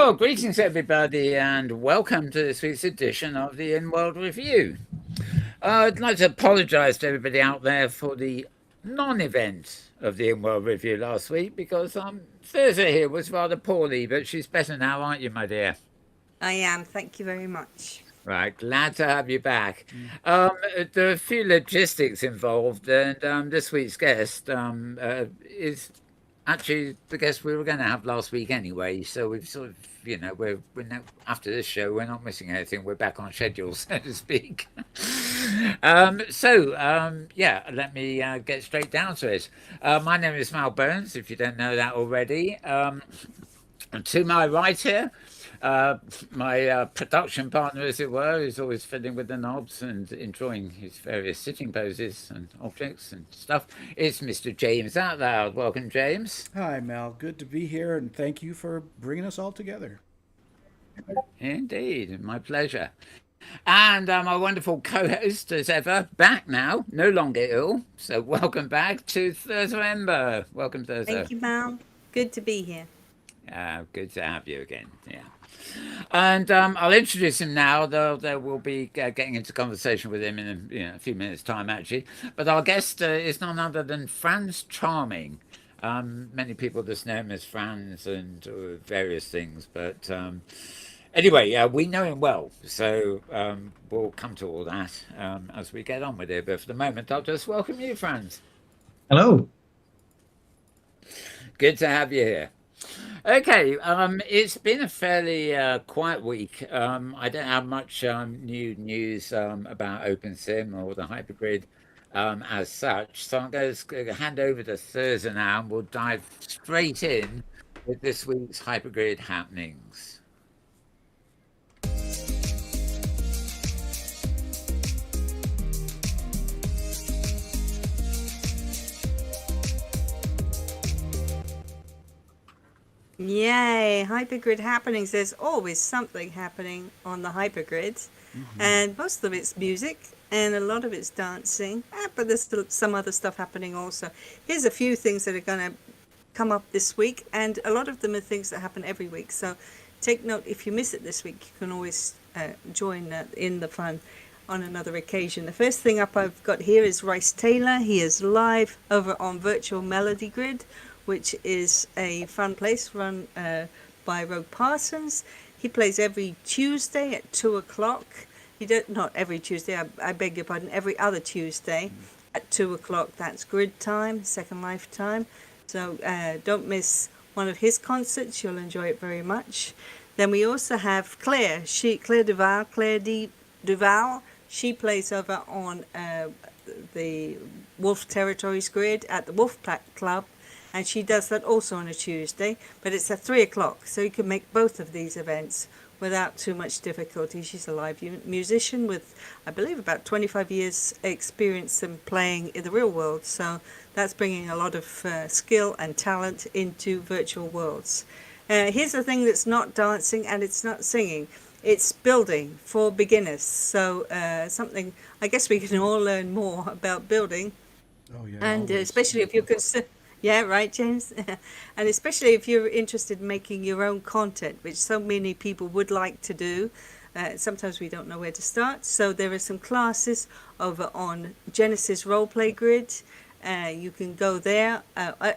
Well, greetings everybody, and welcome to this week's edition of the Inworld Review. I'd like to apologise to everybody out there for the non-event of the Inworld Review last week because Thirza here was rather poorly, but she's better now, aren't you, my dear? I am. Thank you very much. Right, glad to have you back. There are a few logistics involved, and this week's guest is actually the guest we were going to have last week anyway. So we've sort of, we're now, after this show, we're not missing anything. We're back on schedule, so to speak. Yeah, let me get straight down to it. My name is Mal Burns, if you don't know that already. And to my right here, my production partner, as it were, is always fiddling with the knobs and enjoying his various sitting poses and objects and stuff. It's Mr. James Atlloud. Welcome, James. Hi, Mel. Good to be here, and thank you for bringing us all together. Indeed, my pleasure. And my wonderful co-host, as ever, back now, no longer ill. So welcome back to Thirza Ember. Welcome, Thirza. Thank you, Mal. Good to be here. Good to have you again. Yeah. And I'll introduce him now, though we'll be getting into conversation with him in a few minutes' time, actually. But our guest is none other than Frans Charming. Many people just know him as Frans and various things. But anyway, we know him well. So we'll come to all that as we get on with it. But for the moment, I'll just welcome you, Frans. Hello. Good to have you here. Okay, it's been a fairly quiet week. I don't have much new news about opensim or the hypergrid as such, so I'm going to hand over to Thirza now, and we'll dive straight in with this week's hypergrid happenings. Yay, hypergrid happenings. There's always something happening on the hypergrids, and most of it's music and a lot of it's dancing, but there's still some other stuff happening also. Here's a few things that are going to come up this week, and a lot of them are things that happen every week. So take note, if you miss it this week, you can always join in the fun on another occasion. The first thing up I've got here is Rice Taylor. He is live over on Virtual Melody Grid, which is a fun place run by Rogue Parsons. He plays every Tuesday at 2 o'clock. Not every Tuesday, I beg your pardon, every other Tuesday at 2 o'clock. That's grid time, Second Life time. So don't miss one of his concerts. You'll enjoy it very much. Then we also have Claire Duval. She plays over on the Wolf Territories grid at the Wolf Club. And she does that also on a Tuesday, but it's at 3 o'clock. So you can make both of these events without too much difficulty. She's a live musician with, I believe, about 25 years experience in playing in the real world. So that's bringing a lot of skill and talent into virtual worlds. Here's the thing that's not dancing and it's not singing. It's building for beginners. So something, I guess we can all learn more about building. Oh, yeah. And always. especially if you consider... Yeah, right, James? And especially if you're interested in making your own content, which so many people would like to do. Sometimes we don't know where to start. So there are some classes over on Genesis Roleplay Grid. You can go there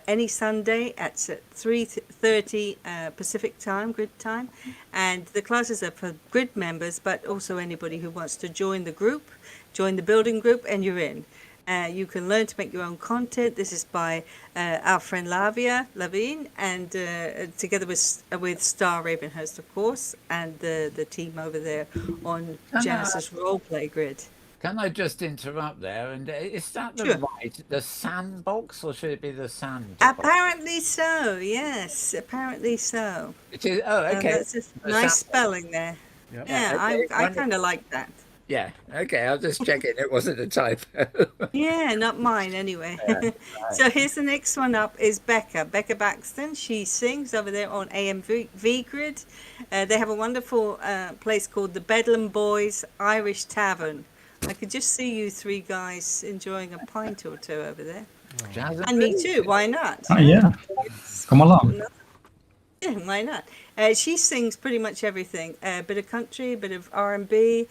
any Sunday at 3:30 Pacific time, grid time. And the classes are for grid members, but also anybody who wants to join the group, join the building group, and you're in. You can learn to make your own content. This is by our friend Lavine, and together with Star Ravenhurst, of course, and the team over there on Genesis Roleplay Grid. Can I just interrupt there? And is that the sandbox, or should it be the sand? Apparently so, yes. Apparently so. It is. Oh, okay. That's just nice spelling there. Yep. Yeah, I kind of like that. Yeah, okay, I'll just check it. It wasn't a typo. Yeah, not mine anyway. Right. So here's the next one up is Becca Baxton. She sings over there on AMV Grid. They have a wonderful place called the Bedlam Boys Irish Tavern. I could just see you three guys enjoying a pint or two over there. Jazz And me too, why not? Oh, yeah. Come along. Yeah, why not? She sings pretty much everything. A bit of country, a bit of R&B.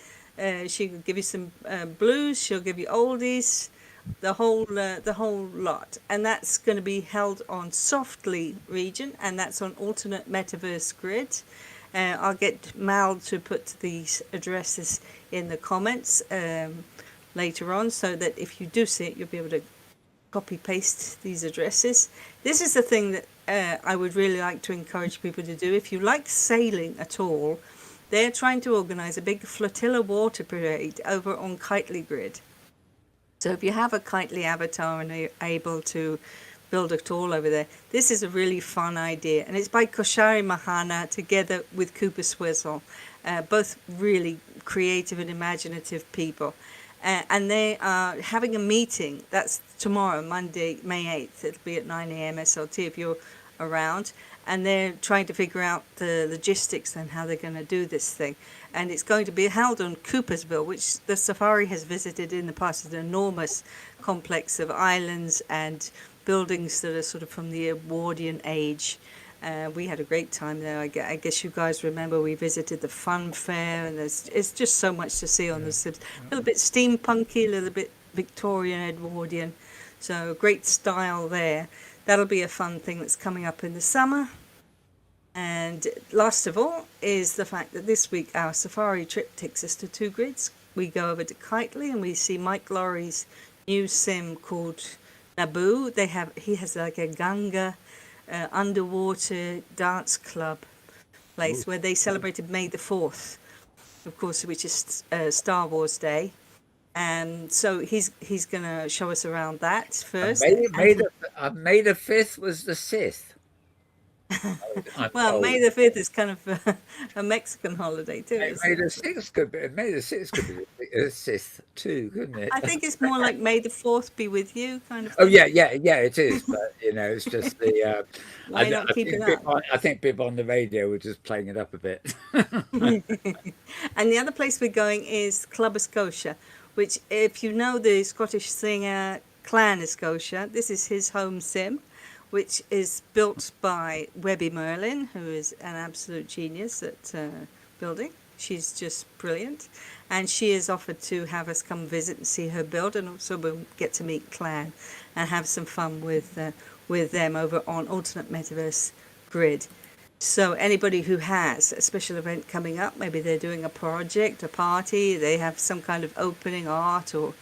She'll give you some blues. She'll give you oldies, the whole lot. And that's going to be held on Softly region, and that's on alternate metaverse grid. I'll get Mal to put these addresses in the comments later on, so that if you do see it, you'll be able to copy paste these addresses. This is the thing that I would really like to encourage people to do. If you like sailing at all, they're trying to organize a big flotilla water parade over on Kitely Grid. So if you have a Kitely avatar and are able to build a tool over there, this is a really fun idea. And it's by Koshari Mahana together with Cooper Swizzle, both really creative and imaginative people. And they are having a meeting. That's tomorrow, Monday, May 8th. It'll be at 9 a.m. SLT if you're around. And they're trying to figure out the logistics and how they're going to do this thing. And it's going to be held on Coopersville, which the Safari has visited in the past. It's an enormous complex of islands and buildings that are sort of from the Edwardian age. We had a great time there. I guess you guys remember we visited the fun fair, and it's just so much to see on the ships. A little bit steampunky, a little bit Victorian, Edwardian. So great style there. That'll be a fun thing that's coming up in the summer. And last of all is the fact that this week our safari trip takes us to 2 grids. We go over to Kitely and we see Mike Laurie's new sim called Naboo. He has like a Ganga underwater dance club place where they celebrated May the 4th, of course, which is Star Wars Day. And so he's going to show us around that first. May the 5th was the Sith. Well, May the 5th is kind of a Mexican holiday too. May the 6th could be a Sith too, couldn't it? I think it's more like May the 4th be with you, kind of Oh thing. yeah, it is. But it's just the. Why not keep it up? I think people on the radio were just playing it up a bit. And the other place we're going is Club Scotia, which, if you know the Scottish singer Clan Scotia, this is his home sim, which is built by Webby Merlin, who is an absolute genius at building. She's just brilliant. And she has offered to have us come visit and see her build, and also we'll get to meet Clan and have some fun with them over on Alternate Metaverse Grid. So anybody who has a special event coming up, maybe they're doing a project, a party, they have some kind of opening art or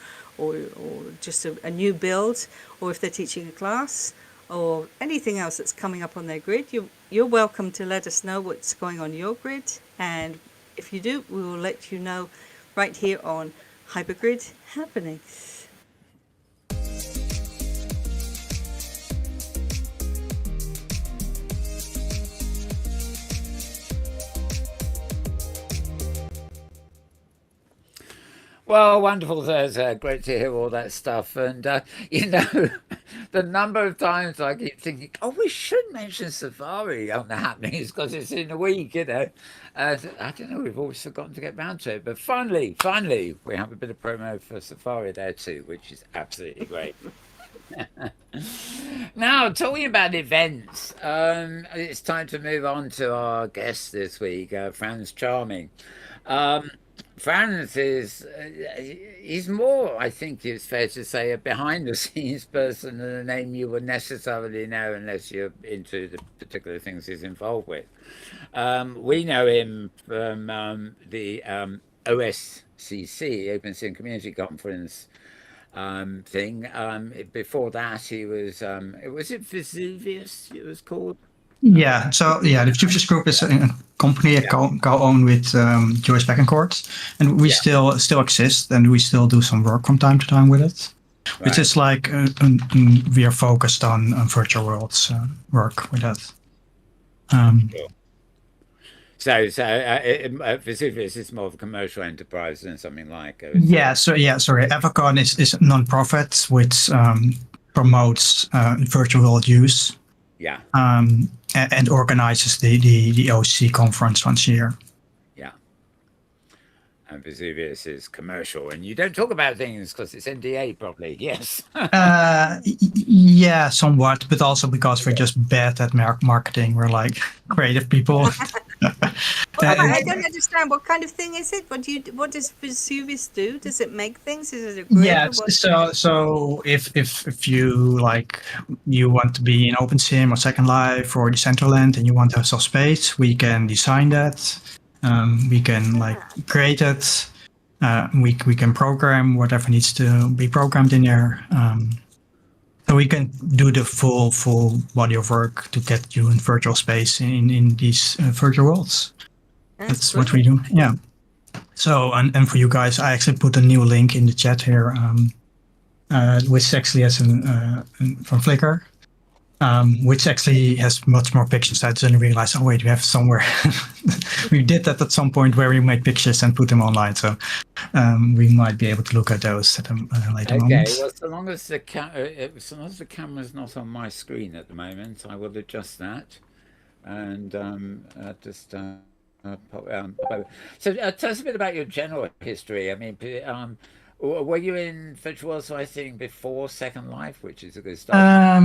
just a new build, or if they're teaching a class, or anything else that's coming up on their grid, you're welcome to let us know what's going on your grid. And if you do, we will let you know right here on Hypergrid Happenings. Well, wonderful, Thirza. Great to hear all that stuff. And, the number of times I keep thinking, oh, we should mention Safari on the happenings because it's in a week, I don't know, we've always forgotten to get round to it. But finally, we have a bit of promo for Safari there too, which is absolutely great. Now, talking about events, it's time to move on to our guest this week, Frans Charming. Frans he's more, I think it's fair to say, a behind-the-scenes person than a name you would necessarily know unless you're into the particular things he's involved with. We know him from the OSCC, Open Sim Community Conference thing. Before that, he was it Vesuvius it was called? Yeah, the Futures Group is a company I co-own with Joyce Beckencourt, and we still exist, and we still do some work from time to time with it. Right. Which is like we are focused on virtual worlds work with that. Cool. So Vesuvius is more of a commercial enterprise than something like. Avacon is a non-profit which promotes virtual world use. Yeah. And organizes the OC conference once a year. Yeah. and Vesuvius is commercial, and you don't talk about things because it's NDA, probably. Yes. Yeah, somewhat, but also because we're just bad at marketing. We're like creative people. I don't understand. What kind of thing is it? What does Vesuvius do? Does it make things? Is it a grid? Yeah, so if you like you want to be in OpenSim or Second Life or Decentraland and you want to have some space, we can design that. We can like create it. We can program whatever needs to be programmed in there. So we can do the full body of work to get you in virtual space in these virtual worlds. That's what we do. Yeah. So and for you guys, I actually put a new link in the chat here, which actually has from Flickr, which actually has much more pictures. I didn't realize. Oh wait, we have somewhere. We did that at some point where we made pictures and put them online. So we might be able to look at those at a later moment. Okay. Well, so long as the camera's not on my screen at the moment, I will adjust that, and just. So tell us a bit about your general history. I mean, were you in virtual world slicing before Second Life, which is a good start?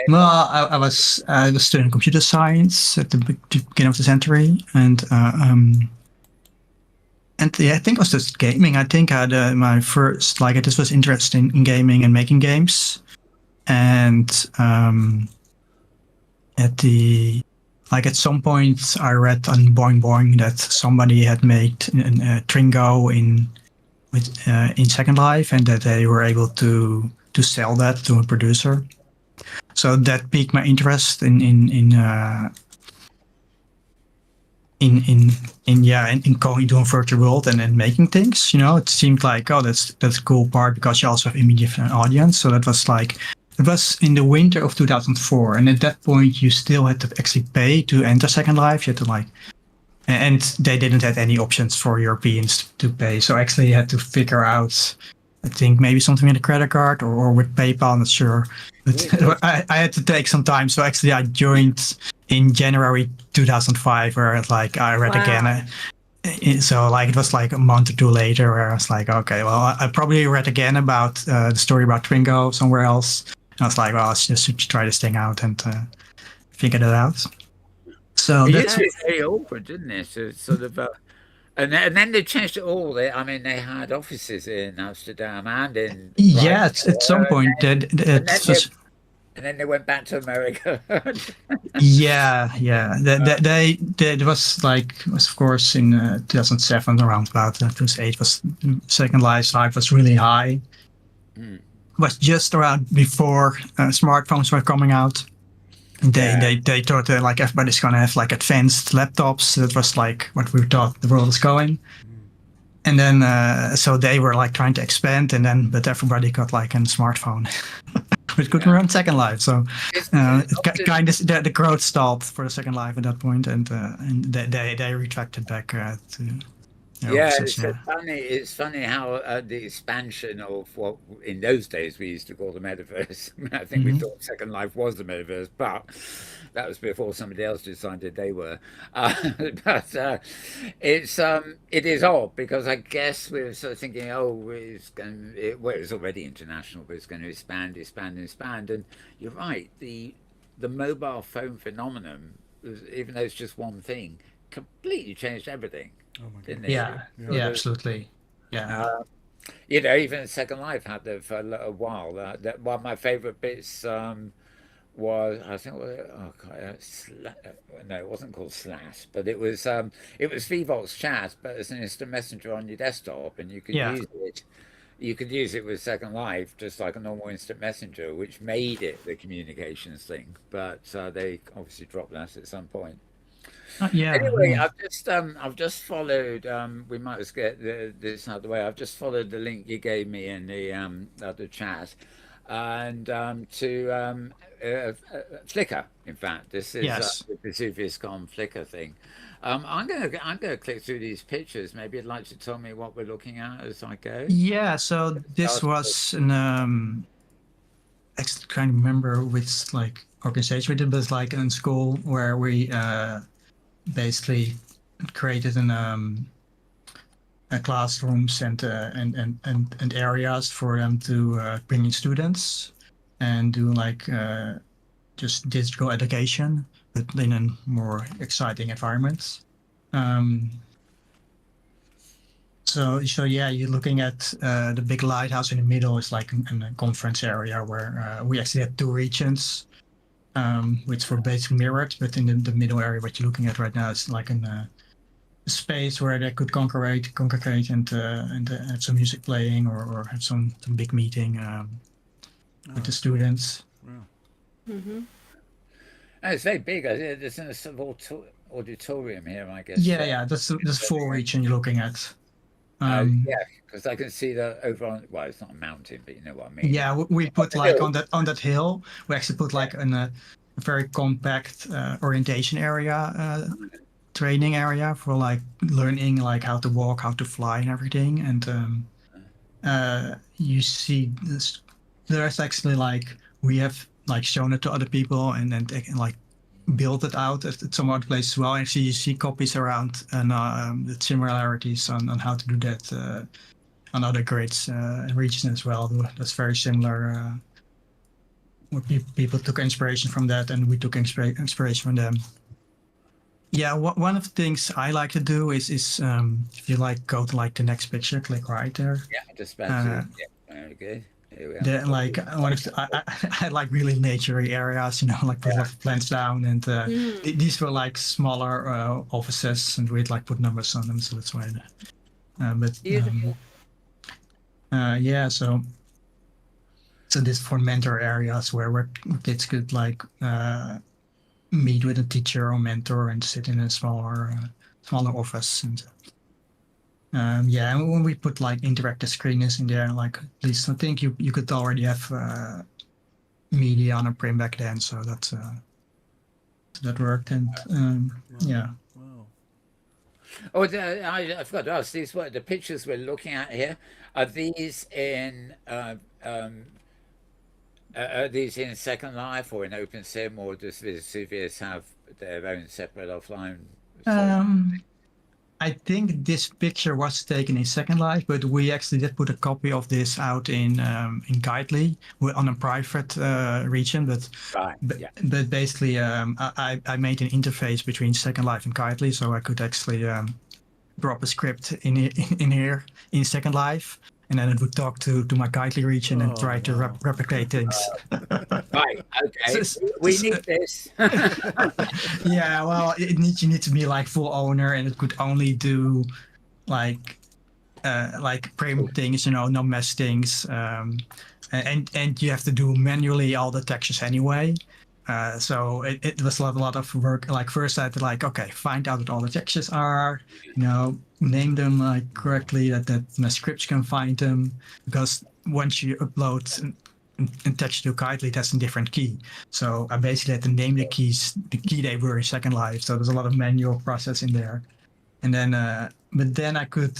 Well, I was studying computer science at the beginning of the century, and yeah, I think it was just gaming. I think I had my first I just was interested in gaming and making games, and at some point I read on Boing Boing that somebody had made a Tringo in Second Life, and that they were able to sell that to a producer. So that piqued my interest in going to a virtual world and then making things. It seemed like, oh, that's a cool part because you also have immediate audience. So that was like. It was in the winter of 2004, and at that point you still had to actually pay to enter Second Life. You had to and they didn't have any options for Europeans to pay. So actually you had to figure out, I think maybe something with a credit card or with PayPal, I'm not sure. But I had to take some time. So actually I joined in January 2005, where I read again. So it was like a month or two later where I was like, okay, well, I probably read again about the story about Twingo somewhere else. And I was like, well, let's just try this thing out and figured it out. So that's very awkward, didn't it? So it's sort of, and then they changed it all. They had offices in Amsterdam and in at some point and then they went back to America. Yeah. It was of course in 2007 around about 2008 was Second Life was really high. Was just around before smartphones were coming out. They thought everybody's gonna have advanced laptops. That was what we thought the world was going. And then so they were trying to expand, but everybody got a smartphone. It couldn't run Second Life, so kind of the growth stalled for the Second Life at that point, and they retracted back to. It's funny how the expansion of what in those days we used to call the metaverse. I think we thought Second Life was the metaverse, but that was before somebody else decided they were. But it is odd because I guess we were sort of thinking, it was already international, but it's going to expand, and you're right. The mobile phone phenomenon, even though it's just one thing, completely changed everything. Oh my didn't God. it? Yeah, absolutely. Yeah. Even Second Life had that for a little while. That one of my favorite bits was, I think, no, it wasn't called Slash, but it was VVolt's chat, but as an instant messenger on your desktop, and you could use it. You could use it with Second Life just like a normal instant messenger, which made it the communications thing. But they obviously dropped that at some point. Anyway, I've just followed. We might as get this out of the way. I've just followed the link you gave me in the chat, and to Flickr. In fact, this is the VesuviusCon Flickr thing. I'm gonna click through these pictures. Maybe you'd like to tell me what we're looking at as I go. Yeah. So this was an I can't remember which organization we did, but it's in school where we basically created classrooms and areas for them to bring in students and do like just digital education, but in a more exciting environment. So yeah, you're looking at the big lighthouse in the middle is like a conference area where we actually had 2 regions, which were basically mirrored, but in the middle area, what you're looking at right now is like a space where they could congregate and have some music playing or have some big meeting with the students. Wow. Oh, it's very big. There's a sort of auditorium here, I guess. Yeah, that's the full region you're looking at. Yeah, because I can see that over on. Well, it's not a mountain, but you know what I mean. Yeah, we put like on that hill. We actually put like a very compact orientation area, training area for like learning like how to walk, how to fly, and everything. And you see this. There's actually like we have like shown it to other people and then like build it out at some other places as well. Actually, you see copies around and the similarities on how to do that on other grids and regions as well. That's very similar. Where people took inspiration from that, and we took inspiration from them. Yeah, one of the things I like to do is if you like go to like the next picture, click right there. Yeah, just about to. Yeah, very good. Then, like I like really naturey areas, you know, like put a lot of plants down, and these were like smaller offices, and we'd like put numbers on them, so that's why. Yeah, so this for mentor areas where kids could like meet with a teacher or mentor and sit in a smaller office and. Yeah, and when we put like interactive screens in there, like at least I think you could already have media on a print back then, so that worked, and yeah. Wow. Oh, I forgot to ask. These were the pictures we're looking at here. Are these in Second Life or in opensim, or does Vesuvius have their own separate offline? I think this picture was taken in Second Life, but we actually did put a copy of this out in Guidely on a private region. But basically, I made an interface between Second Life and Guidely, so I could actually drop a script in here in Second Life, and then it would talk to my Guidely region and try to replicate things. Right. Okay. We need this. Yeah. Well, you need to be like full owner, and it could only do like frame things, you know, not mesh things, and you have to do manually all the textures anyway. So it was a lot of work. Like first I had to like, okay, find out what all the textures are, you know, name them like correctly that my scripts can find them, because once you upload and texture to Guidely, it has a different key. So I basically had to name the keys, the key they were in Second Life. So there's a lot of manual process in there. And then, but then I could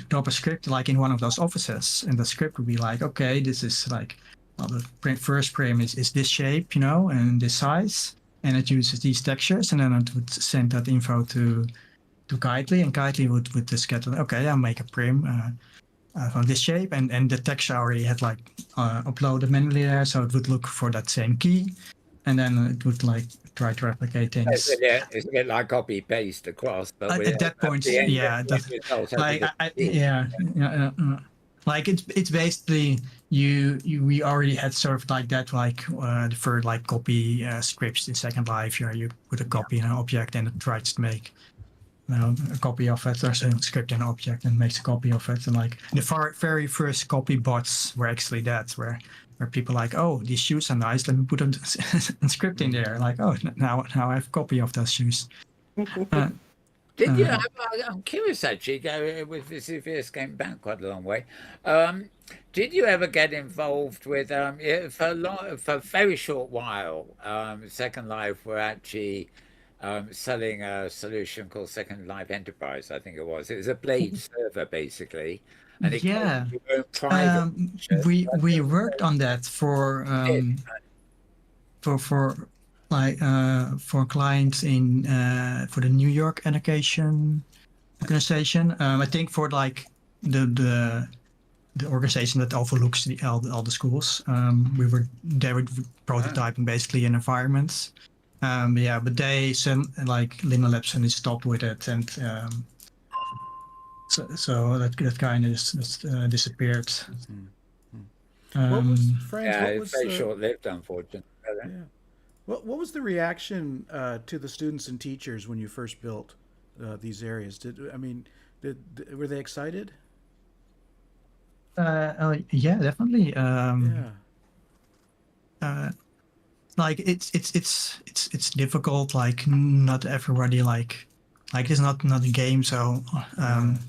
drop a script like in one of those offices, and the script would be like, okay, this is like, well, the first frame is this shape, you know, and this size, and it uses these textures, and then it would send that info to Guidely, and Guidely would just get, okay, I'll make a prim from this shape, and the texture already had like uploaded manually there, so it would look for that same key, and then it would like try to replicate things. It's a bit like copy paste across, but at that point, yeah, like it's basically we already had sort of like that, like for like copy scripts in Second Life. You put a copy in an object and it tries to make a copy of it, or a script in an object and makes a copy of it. And like the very first copy bots were actually that, where people like, oh, these shoes are nice, let me put a script in there. Like, oh, now I have a copy of those shoes. Did you? I'm curious actually. With Vesuvius going back quite a long way. Did you ever get involved with for a very short while? Second Life were actually selling a solution called Second Life Enterprise. I think it was. It was a Blade server basing, and it yeah. Private. We worked on that for clients in for the New York education organization. I think for like the organization that overlooks all the schools, they were prototyping basically an environment. But they like Lima Labs and they stopped with it, and so that kind of just disappeared. What was Franz? Yeah, What it's was very the, short-lived, unfortunately. yeah? What was the reaction to the students and teachers when you first built these areas? Were they excited? Yeah, definitely. Yeah. Like it's difficult. Like not everybody like it's not a game. So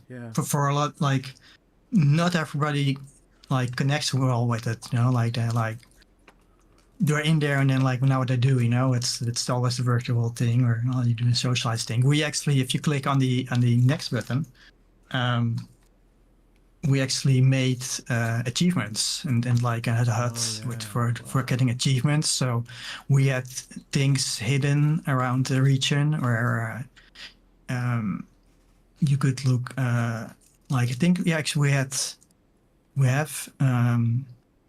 Yeah. for a lot, like not everybody like connects well with it. You know, like they're in there and then like now what they do. You know, it's always a virtual thing or you do a socialized thing. We actually, if you click on the next button, we actually made achievements and like I had a hut for getting achievements. So we had things hidden around the region where you could look. Like I think we have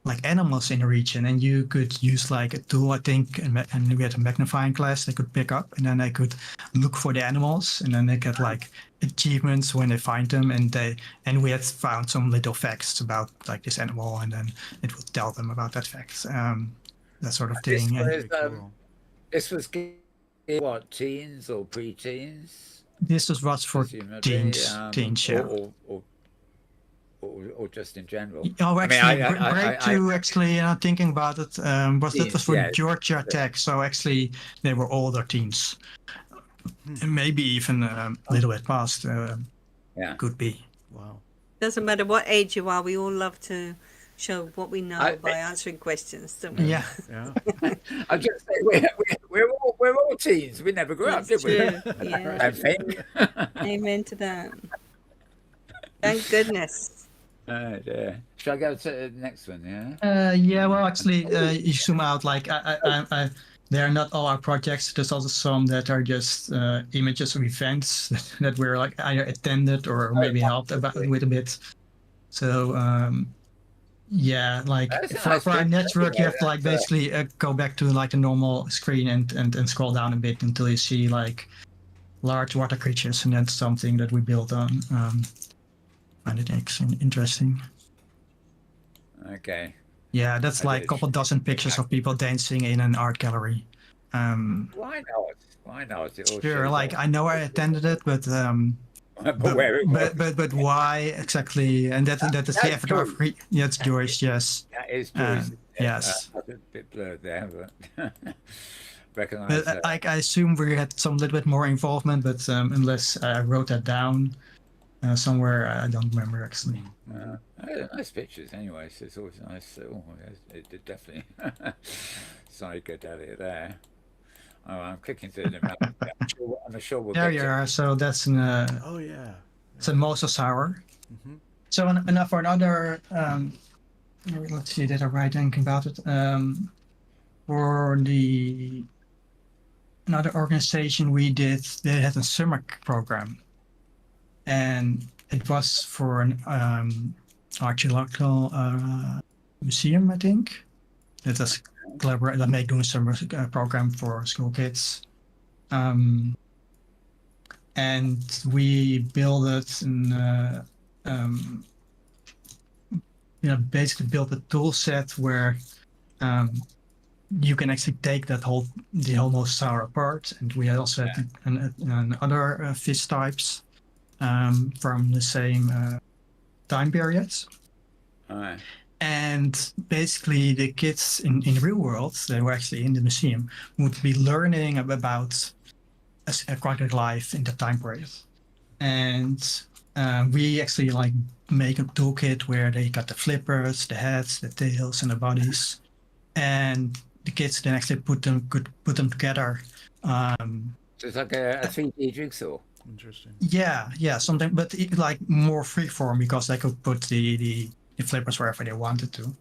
like animals in the region, and you could use like a tool, I think, and we had a magnifying glass they could pick up, and then they could look for the animals, and then they get like achievements when they find them, and we had found some little facts about like this animal, and then it would tell them about that fact, that sort of thing. This was what, teens or pre-teens? This was for teens, yeah. Or just in general. Oh, actually, breakthrough. Actually, thinking about it, that was for Georgia Tech. So actually, they were older teens, and maybe even a little bit past. Could be. Wow. Doesn't matter what age you are. We all love to show what we know by answering questions, don't we? Yeah. I just say we're all teens. We never grew up, did we? Yeah. I think. Amen to that. Thank goodness. Yeah. Shall I go to the next one? Yeah. Yeah. Well, actually, you zoom out. Like, they are not all our projects. There's also some that are just images of events that we're like either attended or maybe helped with a bit. So, yeah, like for our network, you have to like basically go back to like the normal screen and scroll down a bit until you see like large water creatures, and that's something that we built on. Find it interesting. Okay. Yeah, that's like a couple dozen pictures of people dancing in an art gallery. Why not? Why not? Sure, like I know I attended it, but but why exactly? And that is the effort of it's Joyce, yes. That is Joyce. Yes. A bit blurred there, but recognize. But like I assume we had some little bit more involvement, but unless I wrote that down. Somewhere I don't remember actually. Nice pictures, anyway. So it's always nice. It did definitely. Sorry, good to have it there. Oh, I'm clicking through them. I'm sure we'll. There you are. So that's an. Oh yeah. It's a Moses hour. Mm-hmm. So enough for another. Let's see. Did I write anything about it? For another organization we did, they had a summer program. And it was for an archaeological museum, I think. That is that made doing some program for school kids, and we built it and basically built a tool set where you can actually take the whole mosasaur apart, and we also had other fish types. From the same time periods. And basically the kids in the real world, they were actually in the museum, would be learning about aquatic life in the time period. And we actually like make a toolkit where they got the flippers, the heads, the tails, and the bodies. And the kids then actually could put them together. So it's like a 3D jigsaw. Interesting. Yeah, something, but like more freeform because they could put the flippers wherever they wanted to.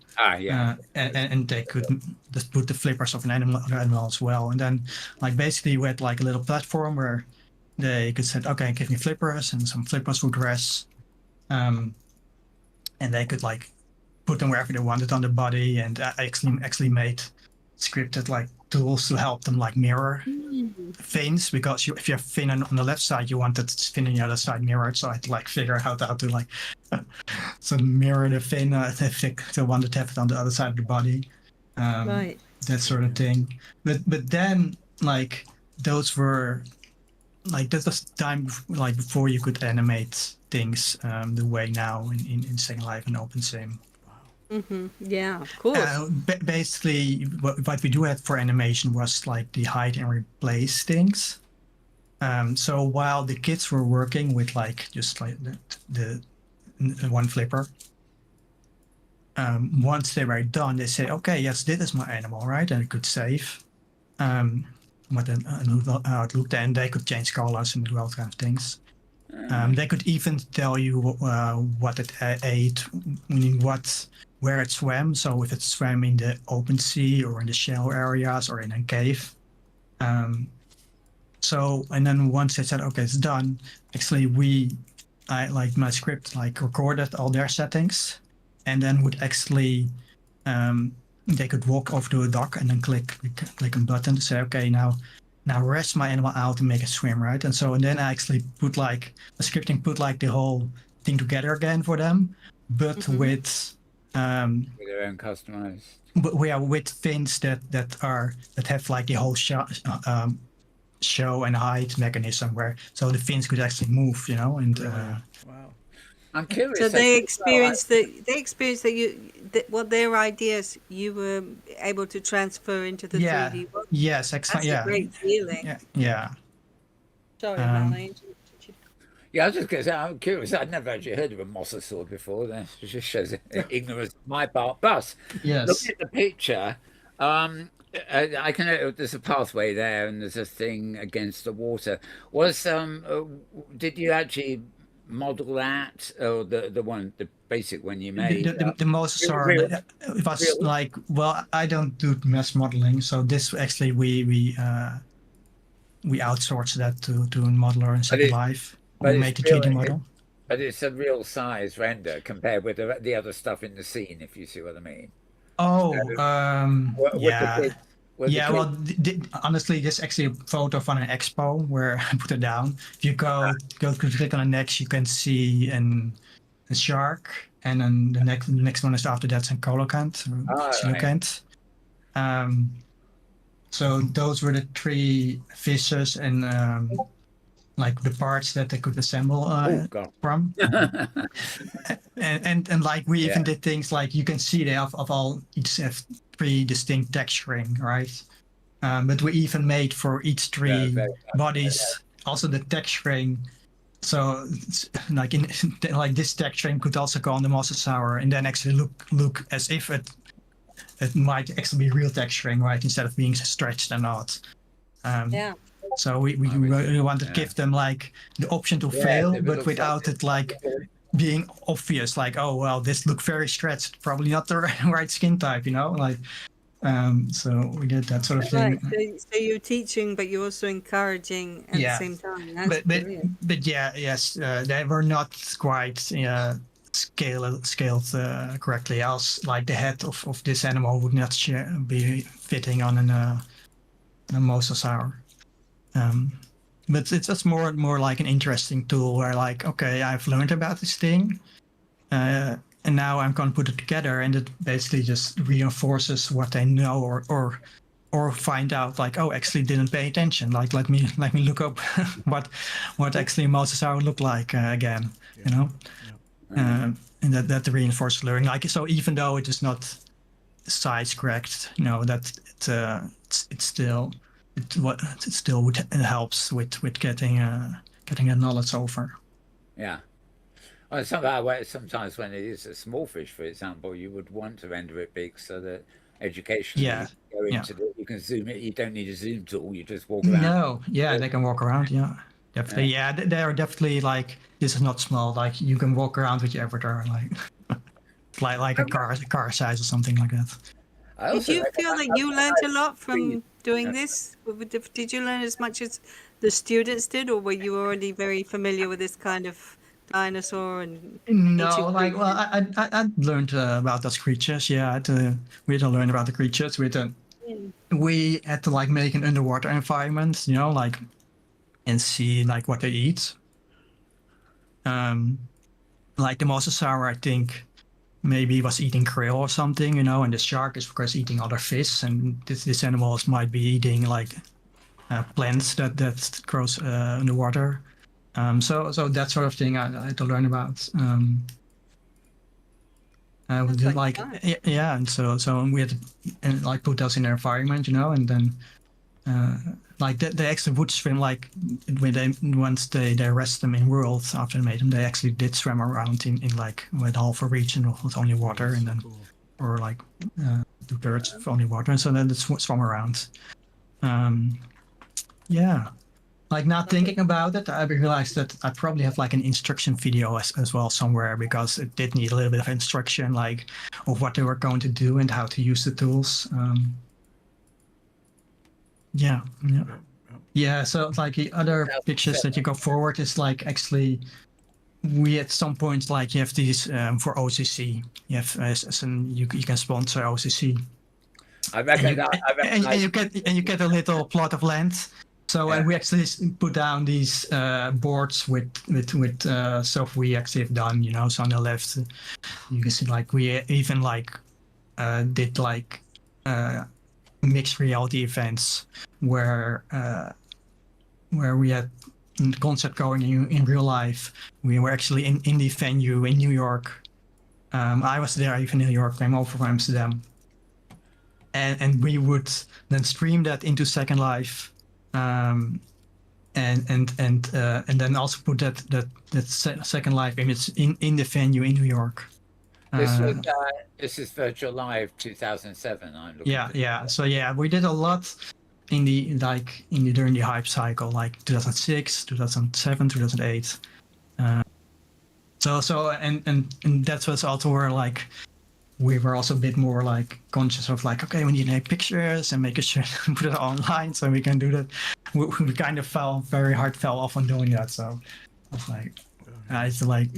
And they could just put the flippers of other animal as well. And then, like basically, we had like a little platform where they could say, okay, give me flippers, and some flippers would rest. And they could like put them wherever they wanted on the body, and I actually made scripted like tools to help them like mirror fins, because if you have fin on the left side, you want that fin on the other side mirrored. So I had to like figure out how to like so mirror the fin if they wanted to have it on the other side of the body, Right. that sort of thing. But then like those were like that was time like before you could animate things the way now in Second Life and OpenSim. Yeah, of course. Basically, what we do have for animation was like the hide and replace things. So while the kids were working with like just like the one flipper, once they were done, they say, "Okay, yes, this is my animal, right?" And it could save. What how it looked, and they could change colors and do all kinds of things. They could even tell you what it ate, meaning where it swam. So if it swam in the open sea or in the shell areas or in a cave. So, and then once they said, okay, it's done, actually I like my script like recorded all their settings, and then would actually, they could walk over to a dock and then click a button to say, okay, now rest my animal out and make it swim, right? And then I actually put like the scripting put like the whole thing together again for them, but with their own customized. But we are with fins that have like the whole show and hide mechanism where so the fins could actually move, you know, and Wow. I'm curious. So they experienced what their ideas you were able to transfer into the 3D world. Yes, That's exactly. a great feeling. Yeah. Sorry, Mal, I interrupted you. Yeah, I was just going to say, I'm curious. I'd never actually heard of a mosasaur before. That just shows ignorance on my part. But Yes. looking at the picture, I can. There's a pathway there, and there's a thing against the water. Did you actually model that, or the basic one you made? The mosasaur, it was like, well, I don't do mass modeling, so this actually we outsourced that to a modeler in Second Life. We made the 3D model. But it's a real size render compared with the other stuff in the scene, if you see what I mean. Oh, Yeah. Well, honestly, this is actually a photo from an expo where I put it down. If you go click on the next, you can see a shark, and then the next one is after that's a coelacanth, coelacanth. So those were the three fishes and like the parts that they could assemble from. and like we even did things like you can see they have each have three distinct texturing, right? But we even made for each three bodies also the texturing. So like like this texturing could also go on the mosasaur and then actually look as if it might actually be real texturing, right? Instead of being stretched and not. So we really wanted to give them like the option to fail, but without it like being obvious. Like, oh well, this look very stretched, probably not the right skin type, you know. Like, so we did that sort of thing. Right. So you're teaching, but you're also encouraging at the same time. That's brilliant. But yes, they were not quite scaled correctly. Else, like the head of this animal would not be fitting on a mosasaur. But it's just more like an interesting tool where like, okay, I've learned about this thing, and now I'm going to put it together, and it basically just reinforces what I know or find out like, oh, actually didn't pay attention. Like let me look up what actually mosasaur would look like again, you know, and that reinforces learning. Like so, even though it is not size correct, you know, that it's still. It helps with getting a knowledge over. Yeah. Well, sometimes when it is a small fish, for example, you would want to render it big so that education. You can zoom it. You don't need a zoom tool. You just walk around. No, they can walk around. Yeah, definitely. Yeah, they are definitely like this is not small. Like you can walk around with your avatar, like a car size or something like that. Did you feel that you learned a lot from doing this? Did you learn as much as the students did, or were you already very familiar with this kind of dinosaur and No, ancient like, well, creatures? I learned about those creatures. Yeah, we had to learn about the creatures. We had to like make an underwater environment, like, and see like what they eat. Like the mosasaur, I think maybe was eating krill or something, and the shark is of course eating other fish, and this animals might be eating like plants that grows underwater. So that sort of thing I had to learn about. We Sounds did like like fun. yeah, and so we had to like put those in their environment, and then like they actually would swim like once they rest them in world after they made them, they actually did swim around in like with half a region with only water, That's and so then cool. or like 2/3 of only water, and so then it swam around. Yeah. Like not thinking about it, I realized that I probably have like an instruction video as well somewhere, because it did need a little bit of instruction, like of what they were going to do and how to use the tools. Yeah. Yep, yep. Yeah. So like the other pictures that you go forward is like actually we at some point like you have these for OCC. You have you can sponsor OCC. I And reckon and you get a little plot of land. So yeah. we actually put down these boards with stuff we actually have done. So on the left, you can see like we even like did like mixed reality events where we had the concept going in real life. We were actually in the venue in New York. I was there even in New York. Came over from Amsterdam. And we would then stream that into Second Life, and then also put that Second Life image in the venue in New York. This is Virtual Live 2007. I'm looking. Yeah. So yeah, we did a lot during the hype cycle, like 2006, 2007, 2008. And that was also where like we were also a bit more like conscious of like, okay, we need to take pictures and make sure put it online so we can do that. We kind of fell off on doing that. So it's like, it's like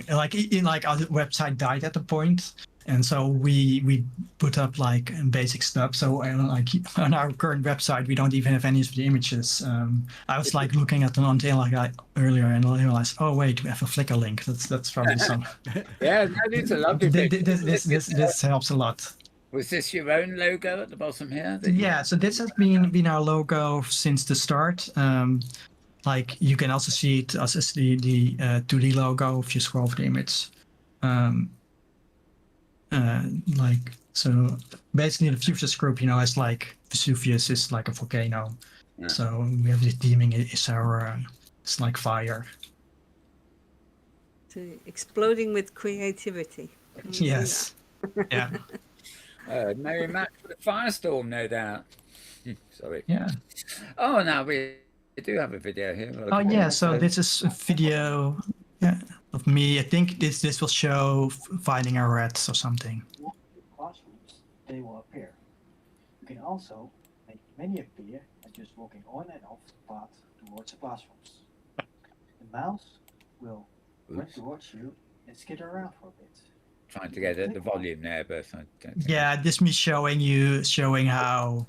our website died at the point, and so we put up like basic stuff. So like on our current website, we don't even have any of the images. I was like looking at them until like earlier and I realized, oh wait, we have a Flickr link. That's probably some. Yeah, that is a lovely picture. This helps a lot. Was this your own logo at the bottom here? Yeah, so this has been our logo since the start. Like you can also see it as the 2D logo if you scroll over the image. Like so, basically the Fuses group, is like Vesuvius is like a volcano. Yeah. So we have this theming is our it's like fire. So exploding with creativity. Yes. Yeah. Merry match with Firestorm, no doubt. Sorry. Yeah. Oh, now we do have a video here. Oh yeah, so this is a video of me. I think this will show finding a rat or something. Classrooms, they will appear. You can also make many appear by just walking on and off the path towards the classrooms. The mouse will run towards you and skitter around for a bit. Trying to get the volume there, but I don't think this me showing how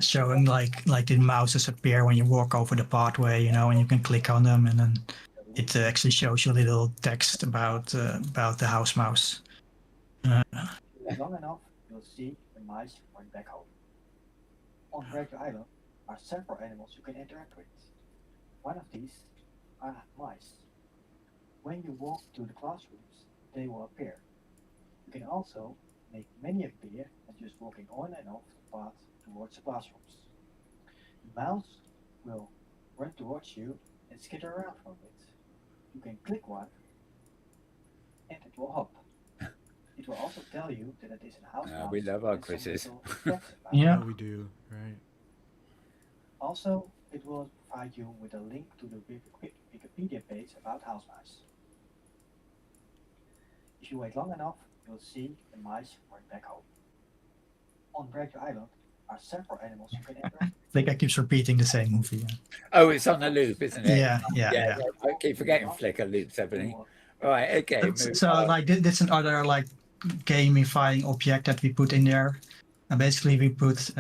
showing like the mouses appear when you walk over the pathway, and you can click on them, and then it actually shows you a little text about the house mouse. Long enough, you'll see the mice run back home. On Breaker Island are several animals you can interact with. One of these are mice. When you walk to the classrooms, they will appear. You can also make many appear by just walking on and off the path towards the classrooms. The mouse will run towards you and skitter around for a bit. You can click one and it will hop. It will also tell you that it is a house mouse. We love our quizzes. Yeah, we do, right? Also, it will provide you with a link to the Wikipedia page about house mice. If you wait long enough, you'll see the mice run back home. On Breaker Island are several animals you can interact with. I think I keeps repeating the same movie. Yeah, Oh, it's on a loop, isn't it? yeah. I keep forgetting Flickr loops everything. Right, okay. Move So on. like this another like gamifying object that we put in there. And basically we put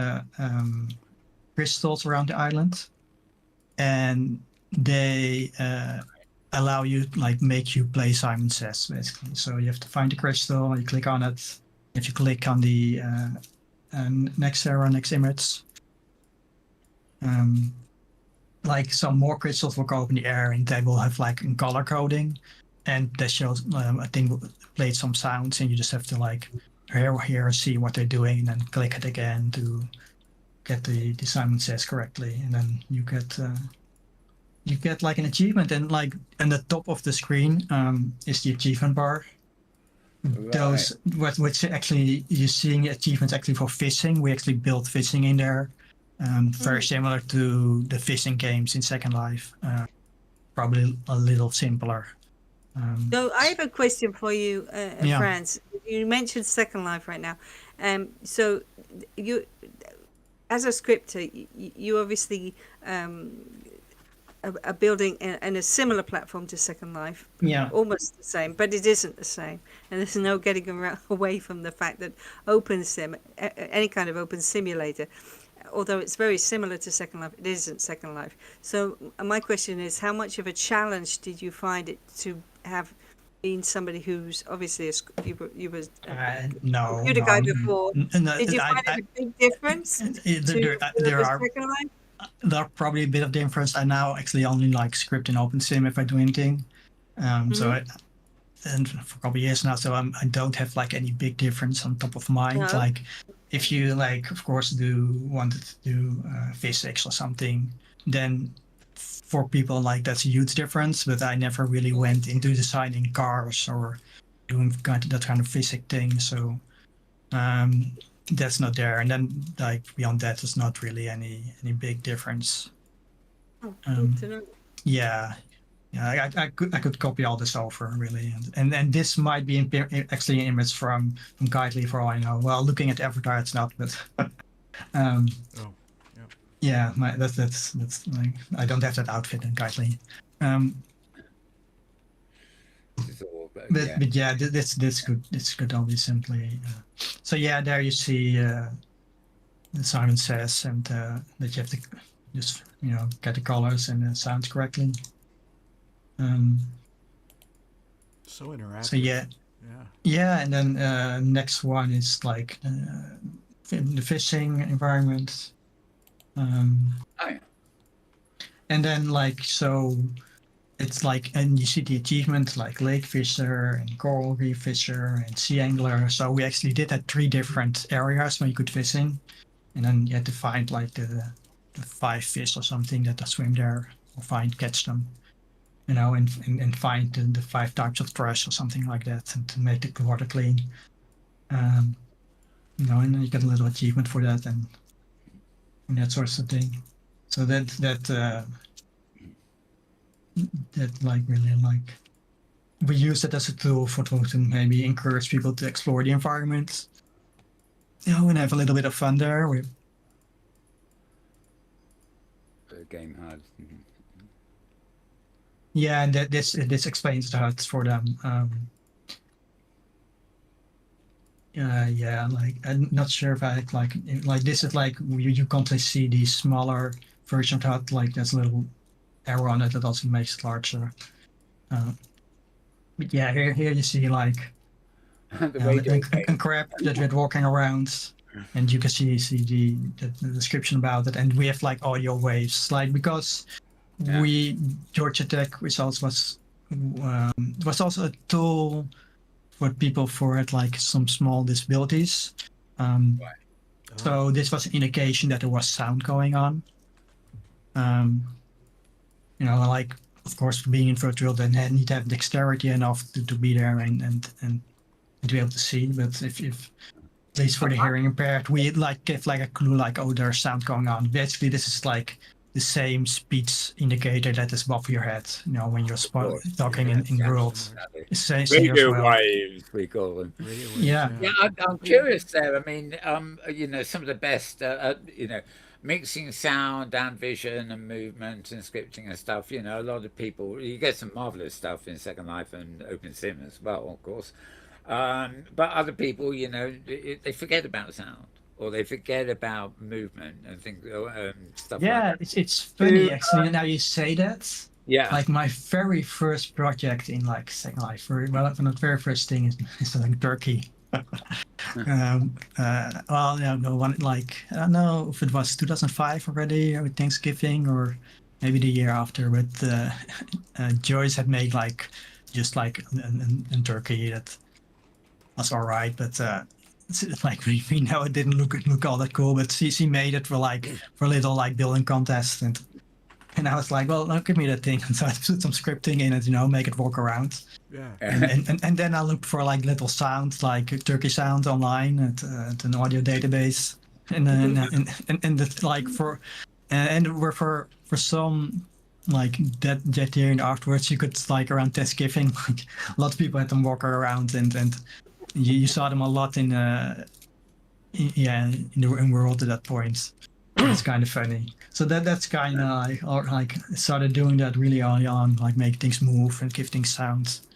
crystals around the island, and they allow you like make you play Simon Says basically. So you have to find the crystal, you click on it. If you click on the next arrow, next image, like some more crystals will go up in the air, and they will have like color coding, and that shows I think played some sounds, and you just have to like hear see what they're doing, and then click it again to get the Simon Says correctly, and then you get like an achievement, and like on the top of the screen is the achievement bar. Right. Those which actually you're seeing achievements actually for fishing. We actually built fishing in there, very similar to the fishing games in Second Life. Probably a little simpler. So I have a question for you, Yeah. Frans. You mentioned Second Life right now. So you, as a scripter, you obviously are building in a similar platform to Second Life. Yeah. Almost the same, but it isn't the same. And there's no getting away from the fact that opensim, any kind of open simulator, although it's very similar to Second Life, it isn't Second Life. So my question is, how much of a challenge did you find it to have been somebody who's obviously you were No. computer guy before? Did you find it a big difference There are Second Life? probably a bit of difference. I now actually only like script in OpenSim if I do anything. So and for a couple of years now, so I don't have like any big difference on top of mind. No. Like if you like, of course, wanted to do physics or something, then for people like that's a huge difference. But I never really went into designing cars or doing that kind of physics thing. So that's not there. And then like beyond that, there's not really any big difference. Oh, good to know. Yeah, I could copy all this over really, and this might be actually an image from Kitely for all I know. Well, looking at the avatar, it's not, but yeah, that's like I don't have that outfit in Kitely. But yeah, this could all be simply. So yeah, there you see Simon Says, and that you have to just get the colors and the sounds correctly. So interactive. So yeah, and then next one is like the fishing environment. And then like so. It's like, and you see the achievements like lake fisher and coral reef fisher and sea angler. So we actually did have 3 different areas where you could fish in, and then you had to find like the 5 fish or something that swim there, or catch them, and find the 5 types of trash or something like that, and to make the water clean. And then you get a little achievement for that and that sort of thing. So that like really like we use it as a tool to maybe encourage people to explore the environment, and have a little bit of fun there with the game hard. Yeah, and this explains the HUDs for them. Yeah, like I'm not sure if I like this is like you constantly see the smaller version of the HUD, like there's a little arrow on it that also makes it larger. But yeah, here you see like a crab that we're walking around, and you can see the description about it, and we have like audio waves, like because Georgia Tech results was also a tool for people had like some small disabilities. So this was an indication that there was sound going on. Like of course being in virtual, then you need to have dexterity enough to be there and to be able to see. But if at least for the hearing impaired, we like give like a clue like, oh, there's sound going on. Basically, this is like the same speech indicator that is above your head. You know, when you're course, talking yeah, in world. exactly. It's the same here as Radio well. waves, we call them. Radio waves, Yeah. Yeah, I'm curious there. I mean, you know, some of the best, you know, mixing sound and vision and movement and scripting and stuff. You know, a lot of people, you get some marvelous stuff in Second Life and opensim as well, of course. But other people, you know, they forget about sound or they forget about movement and things, stuff Yeah, like that. it's funny actually. Now you say that. Yeah. Like my very first project in like Second Life, well, the very first thing is like Turkey. Well, yeah, no one like I don't know if it was 2005 already or Thanksgiving or maybe the year after, but Joyce had made like just like in Turkey that was all right, but it's like we know it didn't look all that cool, but she made it for a little like building contest and I was like, well, no, give me that thing. And so I put some scripting in it, you know, make it walk around. Yeah. And then I looked for like little sounds, like Turkey sound online at an audio database. And then and the, like for some like that year and afterwards, you could like around Thanksgiving, like a lot of people had them walk around and you saw them a lot in Inworld at that point. It's kind of funny. So that's kind of like started doing that really early on, like make things move and give things sounds.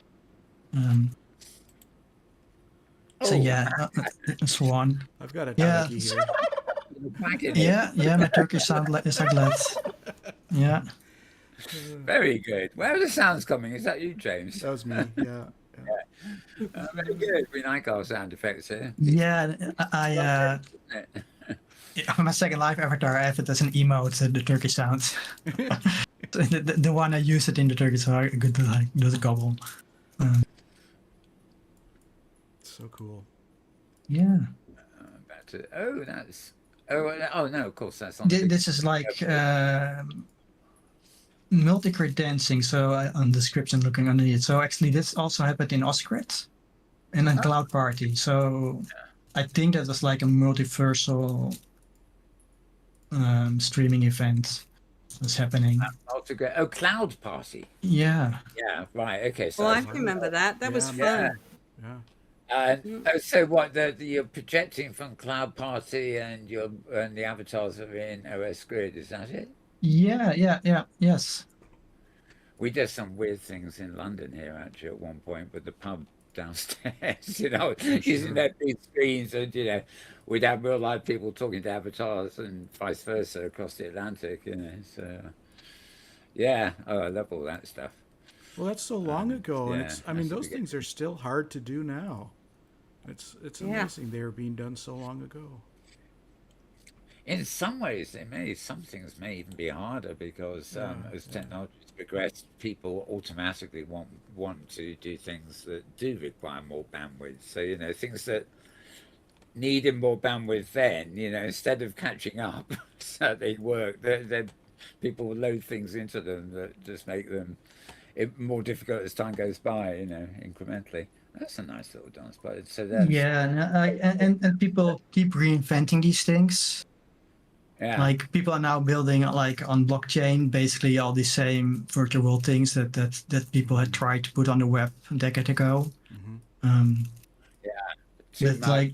So yeah, that's one. I've got a Yeah. turkey here. Yeah, my Turkish sound is like that. Yeah. Very good. Where are the sounds coming? Is that you, James? That was me. Yeah. Very good. We like our sound effects here. Yeah, I on my Second Life avatar, I have it as an emote, the Turkish sounds. the one I use it in the Turkish, so I could like do the gobble. So cool. Yeah. Oh no, of course that's on. This is like multi-crit dancing. So on the scripts I'm looking underneath. So actually, this also happened in Oscrit and in Cloud Party. So I think that was like a multiversal streaming event was happening. Oh, Cloud Party. Yeah. Yeah. Right. Okay. So Oh, I remember that. That was fun. Yeah. so what? You're projecting from Cloud Party, and the avatars are in OS Grid. Is that it? Yeah. Yes. We did some weird things in London here actually at one point with the pub downstairs. You know, using their big screens, and you know, we'd have real live people talking to avatars, and vice versa across the Atlantic. You know, so yeah. Oh, I love all that stuff. Well, that's so long ago, and yeah, I mean, that's those really things are still hard to do now. It's Yeah. amazing they were being done so long ago. In some ways, some things may even be harder because as technology's progressed, people automatically want to do things that do require more bandwidth. So you know, things that needed more bandwidth then, you know, instead of catching up, so they work. People will load things into them that just make them more difficult as time goes by. You know, incrementally. That's a nice little dance, but so that's and people keep reinventing these things. yeah. Like people are now building like on blockchain, basically all the same virtual world things that people had tried to put on the web a decade ago. Too But much like,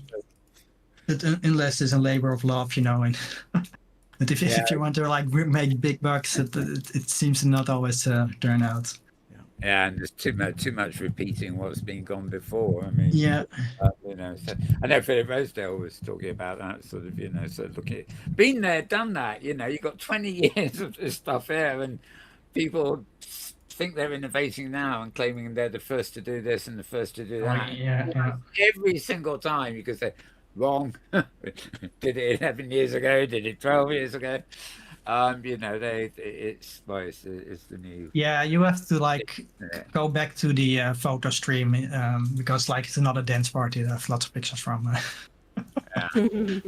unless it's a labor of love, you know, and but if you want to like make big bucks, it seems to not always turn out. Yeah, and there's too much repeating what's been gone before. I mean, Yeah. you know, so I know Philip Rosedale was talking about that sort of, you know, sort of looking at been there, done that. You know, you've got 20 years of this stuff here, and people think they're innovating now and claiming they're the first to do this and the first to do that. Yeah. Every single time you could say, wrong. Did it 11 years ago? Did it 12 years ago? You know, it's the new. Yeah, you have to like go back to the photo stream because like it's another dance party that I have lots of pictures from. And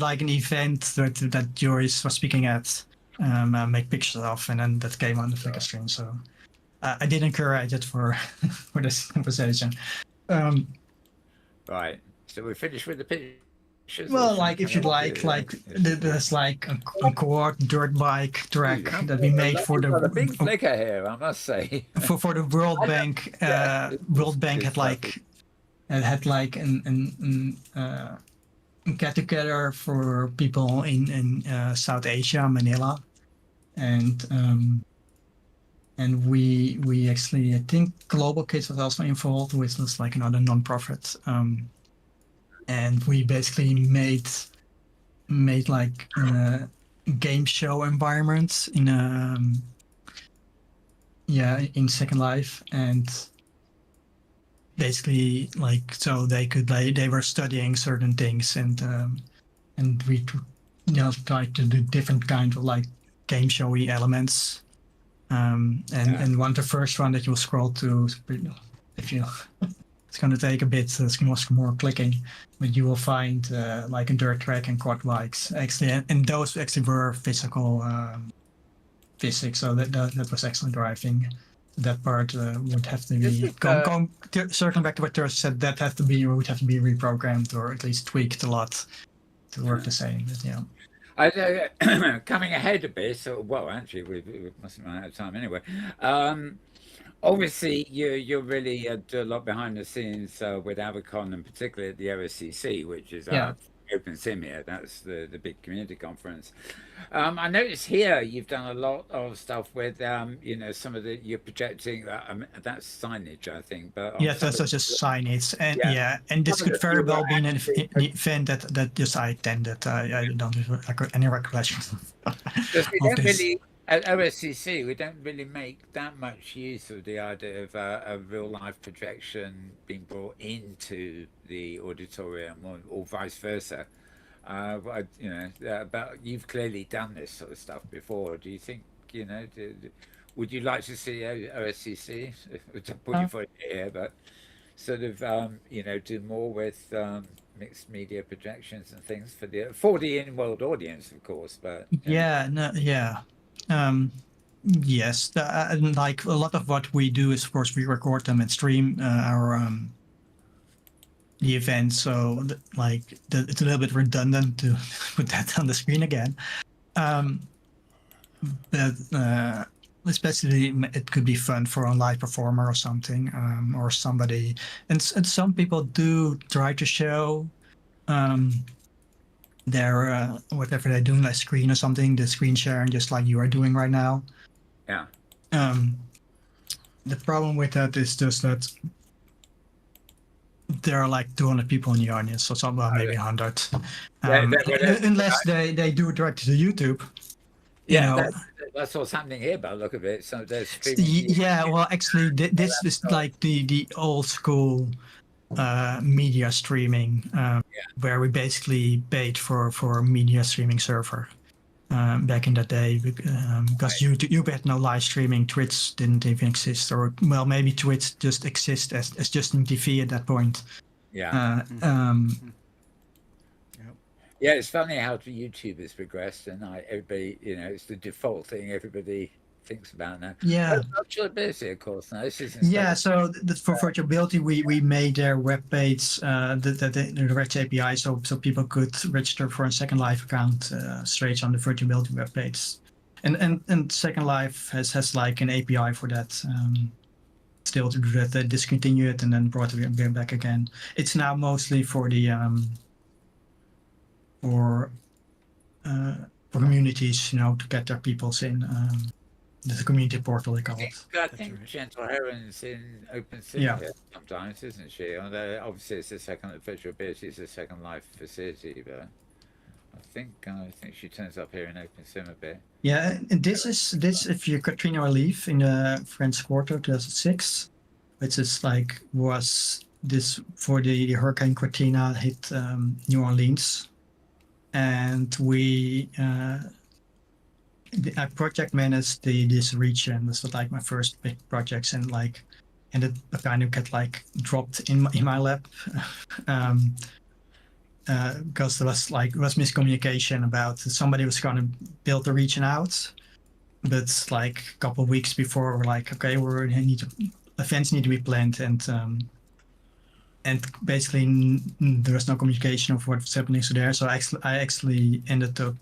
like an event that Joyce was speaking at, make pictures of, and then that came on the Flickr stream. So I did encourage it for this conversation. Right. So we're finished with the pictures Well, like if you'd like there's like a quad dirt bike track that we made for You've got a big the flicker here, I must say. for the World Bank. World Bank had like an get together for people in South Asia, Manila, and we actually, I think Global Kids was also involved, which was like another non-profit. And we basically made like game show environments in in Second Life, and basically like so they were studying certain things, and we tried to do different kind of like game showy elements. And one, the first one that you'll scroll to, if you it's going to take a bit, it's more clicking, but you will find like a dirt track and quad bikes actually, and those actually were physical physics, so that was excellent driving. That part would have to be circling back to what Thirza said. That would have to be reprogrammed or at least tweaked a lot to work the same. But, yeah. Coming ahead a bit, so well, actually, we must run out of time anyway. Obviously, you're really do a lot behind the scenes with Avacon, and particularly at the OSCC, which is opensim here. That's the big community conference. I noticed here you've done a lot of stuff with some of you're projecting that's signage, I think. But that's just signage, and and this could very well be an event that just I attended. I don't have any recollection. At OSCC, we don't really make that much use of the idea of a real-life projection being brought into the auditorium, or vice versa. But you've clearly done this sort of stuff before. Do you think, would you like to see OSCC, to put you for here, but sort of, do more with mixed media projections and things for the in-world audience, of course, but... Yes, and like a lot of what we do is, of course, we record them and stream the event. So it's a little bit redundant to put that on the screen again. But especially it could be fun for a live performer or something, or somebody. And some people do try to show their whatever they're doing, like screen or something, the screen sharing, just like you are doing right now. Yeah. The problem with that is just that there are like 200 people in the audience, or something, maybe 100. Unless they do it directly to YouTube. That's what's happening here by the look of it. So there's well, actually, this is like the old school media streaming, where we basically paid for a media streaming server back in the day, because YouTube had no live streaming. Twitch didn't even exist, or well, maybe Twitch just exists as just in TV at that point. It's funny how YouTube has progressed, and everybody, it's the default thing everybody thinks about now. Virtuality, of course. No, this isn't so for virtuality, we made their web page the direct API, so people could register for a Second Life account straight on the virtuality web page, and Second Life has like an API for that. Still to do that, they discontinue it and then brought it back again. It's now mostly for the for communities, to get their peoples in. The community portal, they call it. I think Gentle Heron's in opensim here sometimes, isn't she? Although obviously it's a Virtual Ability, it's a Second Life facility, but I think she turns up here in opensim a bit. Yeah, and this if you Katrina Relief in the French Quarter 2006, which is was this for the Hurricane Katrina hit New Orleans, and we. I project managed this region. This was like my first big projects, and it kind of got dropped in my lap, because there was miscommunication about somebody was going to build the region out, but a couple of weeks before we're like, okay, events need to be planned, and and basically there was no communication of what was happening so there. So I actually ended up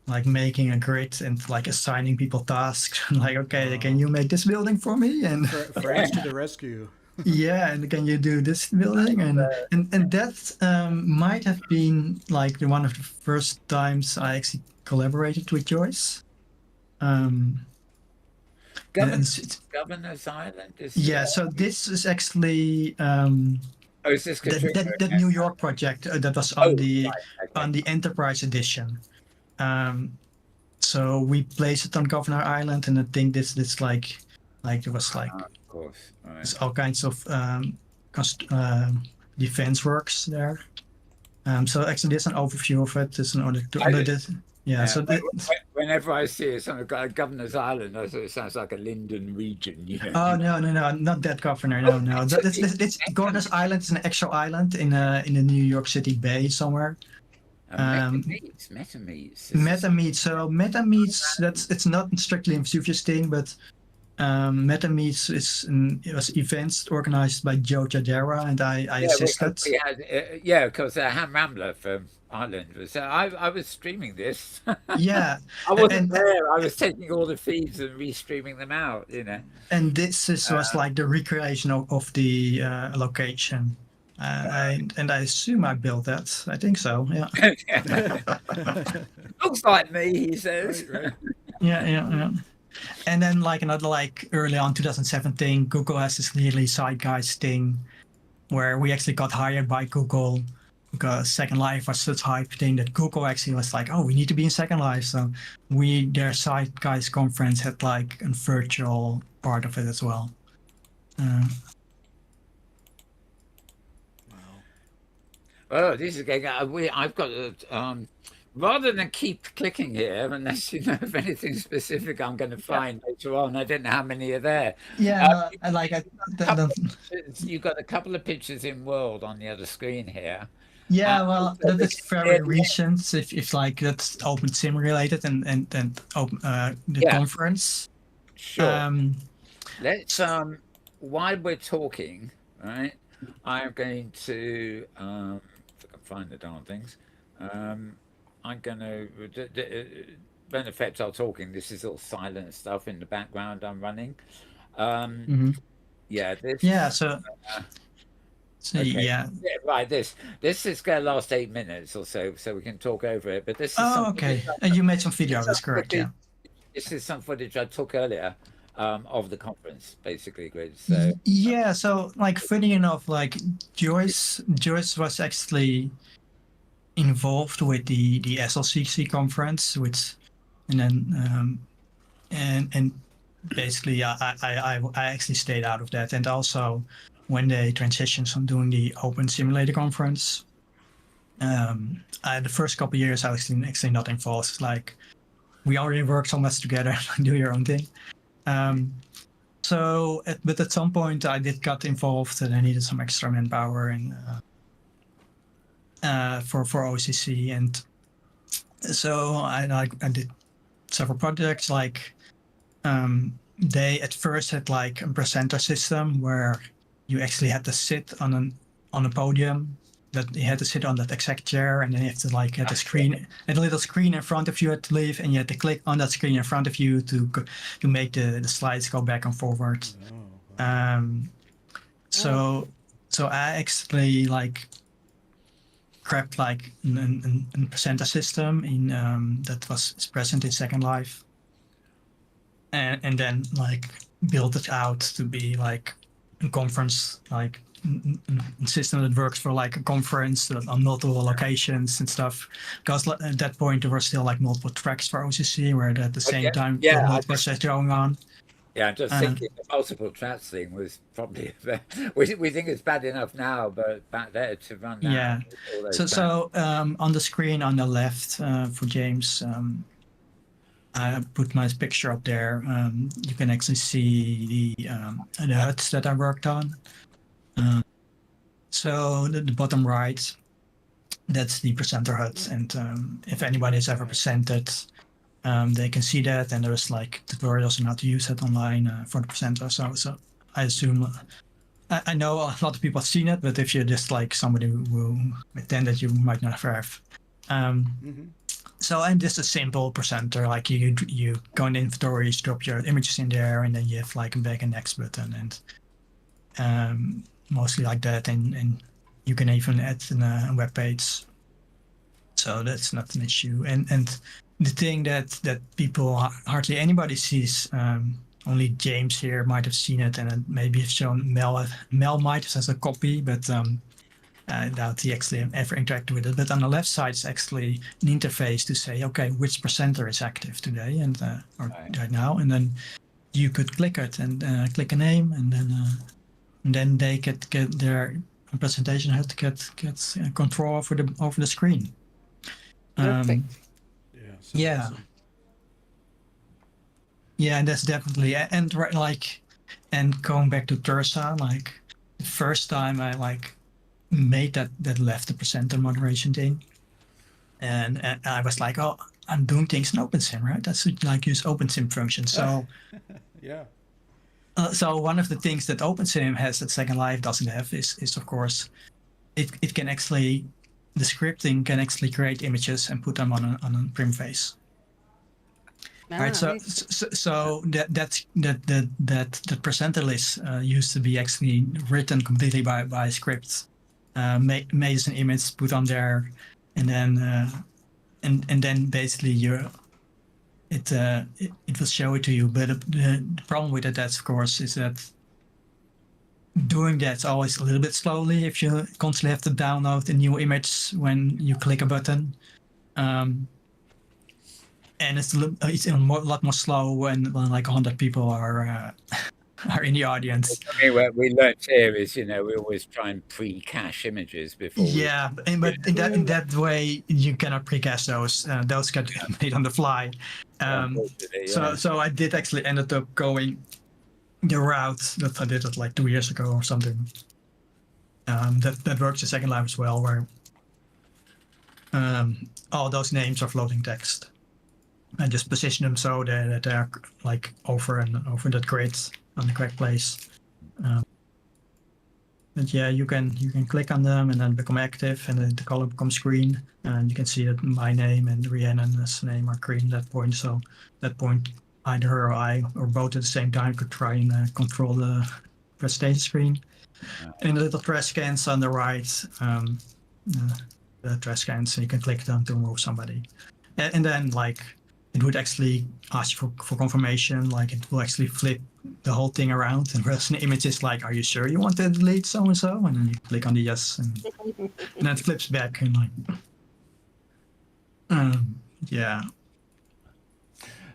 like making a grid and like assigning people tasks. Like, okay, can you make this building for me? And Friends to the rescue. yeah, and can you do this building? And that might have been like one of the first times I actually collaborated with Joyce. Governor's Island is. Yeah, so this is actually Oh, is this that New York project that was on the Enterprise edition. So we placed it on Governor Island, and I think this like there was like of course, right. there's all kinds of defense works there. So actually, there's an overview of it. There's an So whenever I see it on a Governor's Island, it sounds like a Linden region. You know? Oh no, not that governor. No. It's Governor's Island is an actual island in the New York City Bay somewhere. Metameets. So Metameets, it's not strictly a Vesuvius thing, but Metameets it was events organized by Joe Jadera, and I assisted. Because Ham Rambler from Ireland was. I was streaming this. Yeah, I wasn't there. I was taking all the feeds and restreaming them out. You know. And this was like the recreation of the location. I assume I built that. I think so. Yeah. Looks like me, he says. Right. Yeah. And then early on 2017, Google has this really zeitgeist thing where we actually got hired by Google because Second Life was such hype thing that Google actually was like, oh, we need to be in Second Life. So their zeitgeist conference had like a virtual part of it as well. Oh, this is getting. I've got rather than keep clicking here, unless you know of anything specific I'm going to find later on. I don't know how many are there. Yeah, You've got a couple of pictures in World on the other screen here. Yeah, well, that's very recent. If like that's opensim related and the conference. Sure. Let's while we're talking, right? I'm going to if I can find the darn things. I'm going to when effect I'm talking. This is all silent stuff in the background. I'm running. Yeah. This. Yeah. So. Okay. Yeah. Right. This is going to last 8 minutes or so we can talk over it. But this is. Okay. And you made some video. That's correct. Yeah. This is some footage I took earlier. Of the conference, basically, Grid. So yeah, so like funny enough, like Joyce was actually involved with the SLCC conference, and then and basically I actually stayed out of that, and also when they transitioned from doing the Open Simulator conference, the first couple of years I was actually not involved. It's like we already worked so much together, do your own thing. But at some point I did got involved and I needed some extra manpower and for OCC, and so I did several projects. Like they at first had like a presenter system where you actually had to sit on a podium. That you had to sit on that exec chair, and then you have to like had a little screen in front of you had to leave, and you had to click on that screen in front of you to make the slides go back and forward. So I actually like grabbed like a presenter system in that was present in Second Life, and then like built it out to be like a conference like. A system that works for like a conference on multiple locations and stuff, because at that point there were still like multiple tracks for OCC where at the same time multiple sets going on. Yeah, I'm just thinking the multiple tracks thing was probably we think it's bad enough now, but back there to run that. Yeah. So on the screen on the left for James, I put my picture up there. You can actually see the huts that I worked on. So the bottom right, that's the presenter hut, and if anybody has ever presented, they can see that, and there's like tutorials on how to use it online for the presenter. So I assume I know a lot of people have seen it, but if you're just like somebody who attended, you might not have. So, and just a simple presenter, like you go in the inventories, drop your images in there, and then you have like a back and next button, and mostly like that, and you can even add a web page. So that's not an issue. And the thing that people hardly anybody sees. Only James here might have seen it, and maybe have shown Mel. Mel might have as a copy, but I doubt he actually ever interacted with it. But on the left side is actually an interface to say, okay, which presenter is active today and or right now, and then you could click it and click a name, and then they get their presentation has to get control over the screen. Perfect. Yeah. Awesome. Yeah, and that's definitely and going back to Thirza, like the first time I like made that left the presenter moderation thing, and I was like, oh, I'm doing things in opensim, right? That's like use opensim function. So yeah. So one of the things that opensim has that Second Life doesn't have is of course it can actually the scripting can actually create images and put them on a prim face. Right, so that presenter list used to be actually written completely by scripts, made as an image, put on there, and then basically it will show it to you. But the problem with that, of course, is that doing that's always a little bit slowly if you constantly have to download a new image when you click a button. And it's a lot more slow when like 100 people are in the audience. I mean, what we learned here is, we always try and pre-cache images before. Yeah, but in that way you cannot pre-cache those. Those get made on the fly. So I did actually ended up going the route that I did it like 2 years ago or something. That works in Second Life as well, where all those names are floating text. And just position them so that they're like over that grid on the correct place. But yeah, you can click on them and then become active, and then the color becomes green, and you can see that my name and Rhiannon's name are green at that point. So at that point, either her or I or both at the same time could try and control the presentation screen. And the little trash cans on the right, the trash cans, and you can click them to remove somebody, and then like. It would actually ask you for confirmation, like it will actually flip the whole thing around, and whereas an image is like, are you sure you want to delete so and so? And then you click on the yes, and then it flips back and like, yeah.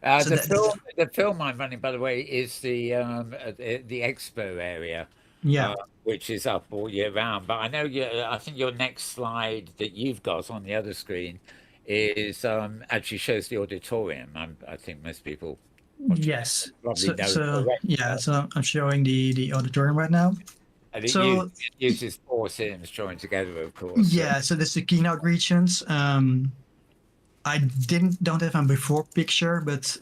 The film I'm running, by the way, is the expo area. Yeah. Which is up all year round. But I know I think your next slide that you've got on the other screen is actually shows the auditorium. I think most people yes. probably know. So I'm showing the auditorium right now. And it uses 4 sims joined together, of course. Yeah, so this is the keynote regions. I don't have a before picture, but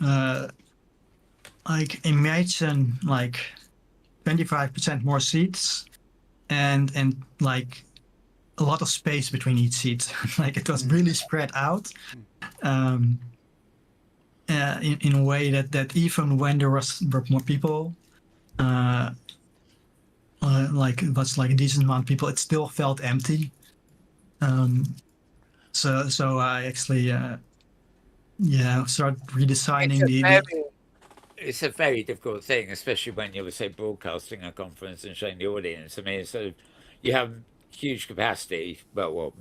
like imagine like 25% more seats and like a lot of space between each seat. Like it was really spread out in a way that even when there were more people, like it was like a decent amount of people, it still felt empty. So I actually started redesigning It's a very difficult thing, especially when you were, say, broadcasting a conference and showing the audience. I mean, so you have huge capacity, well,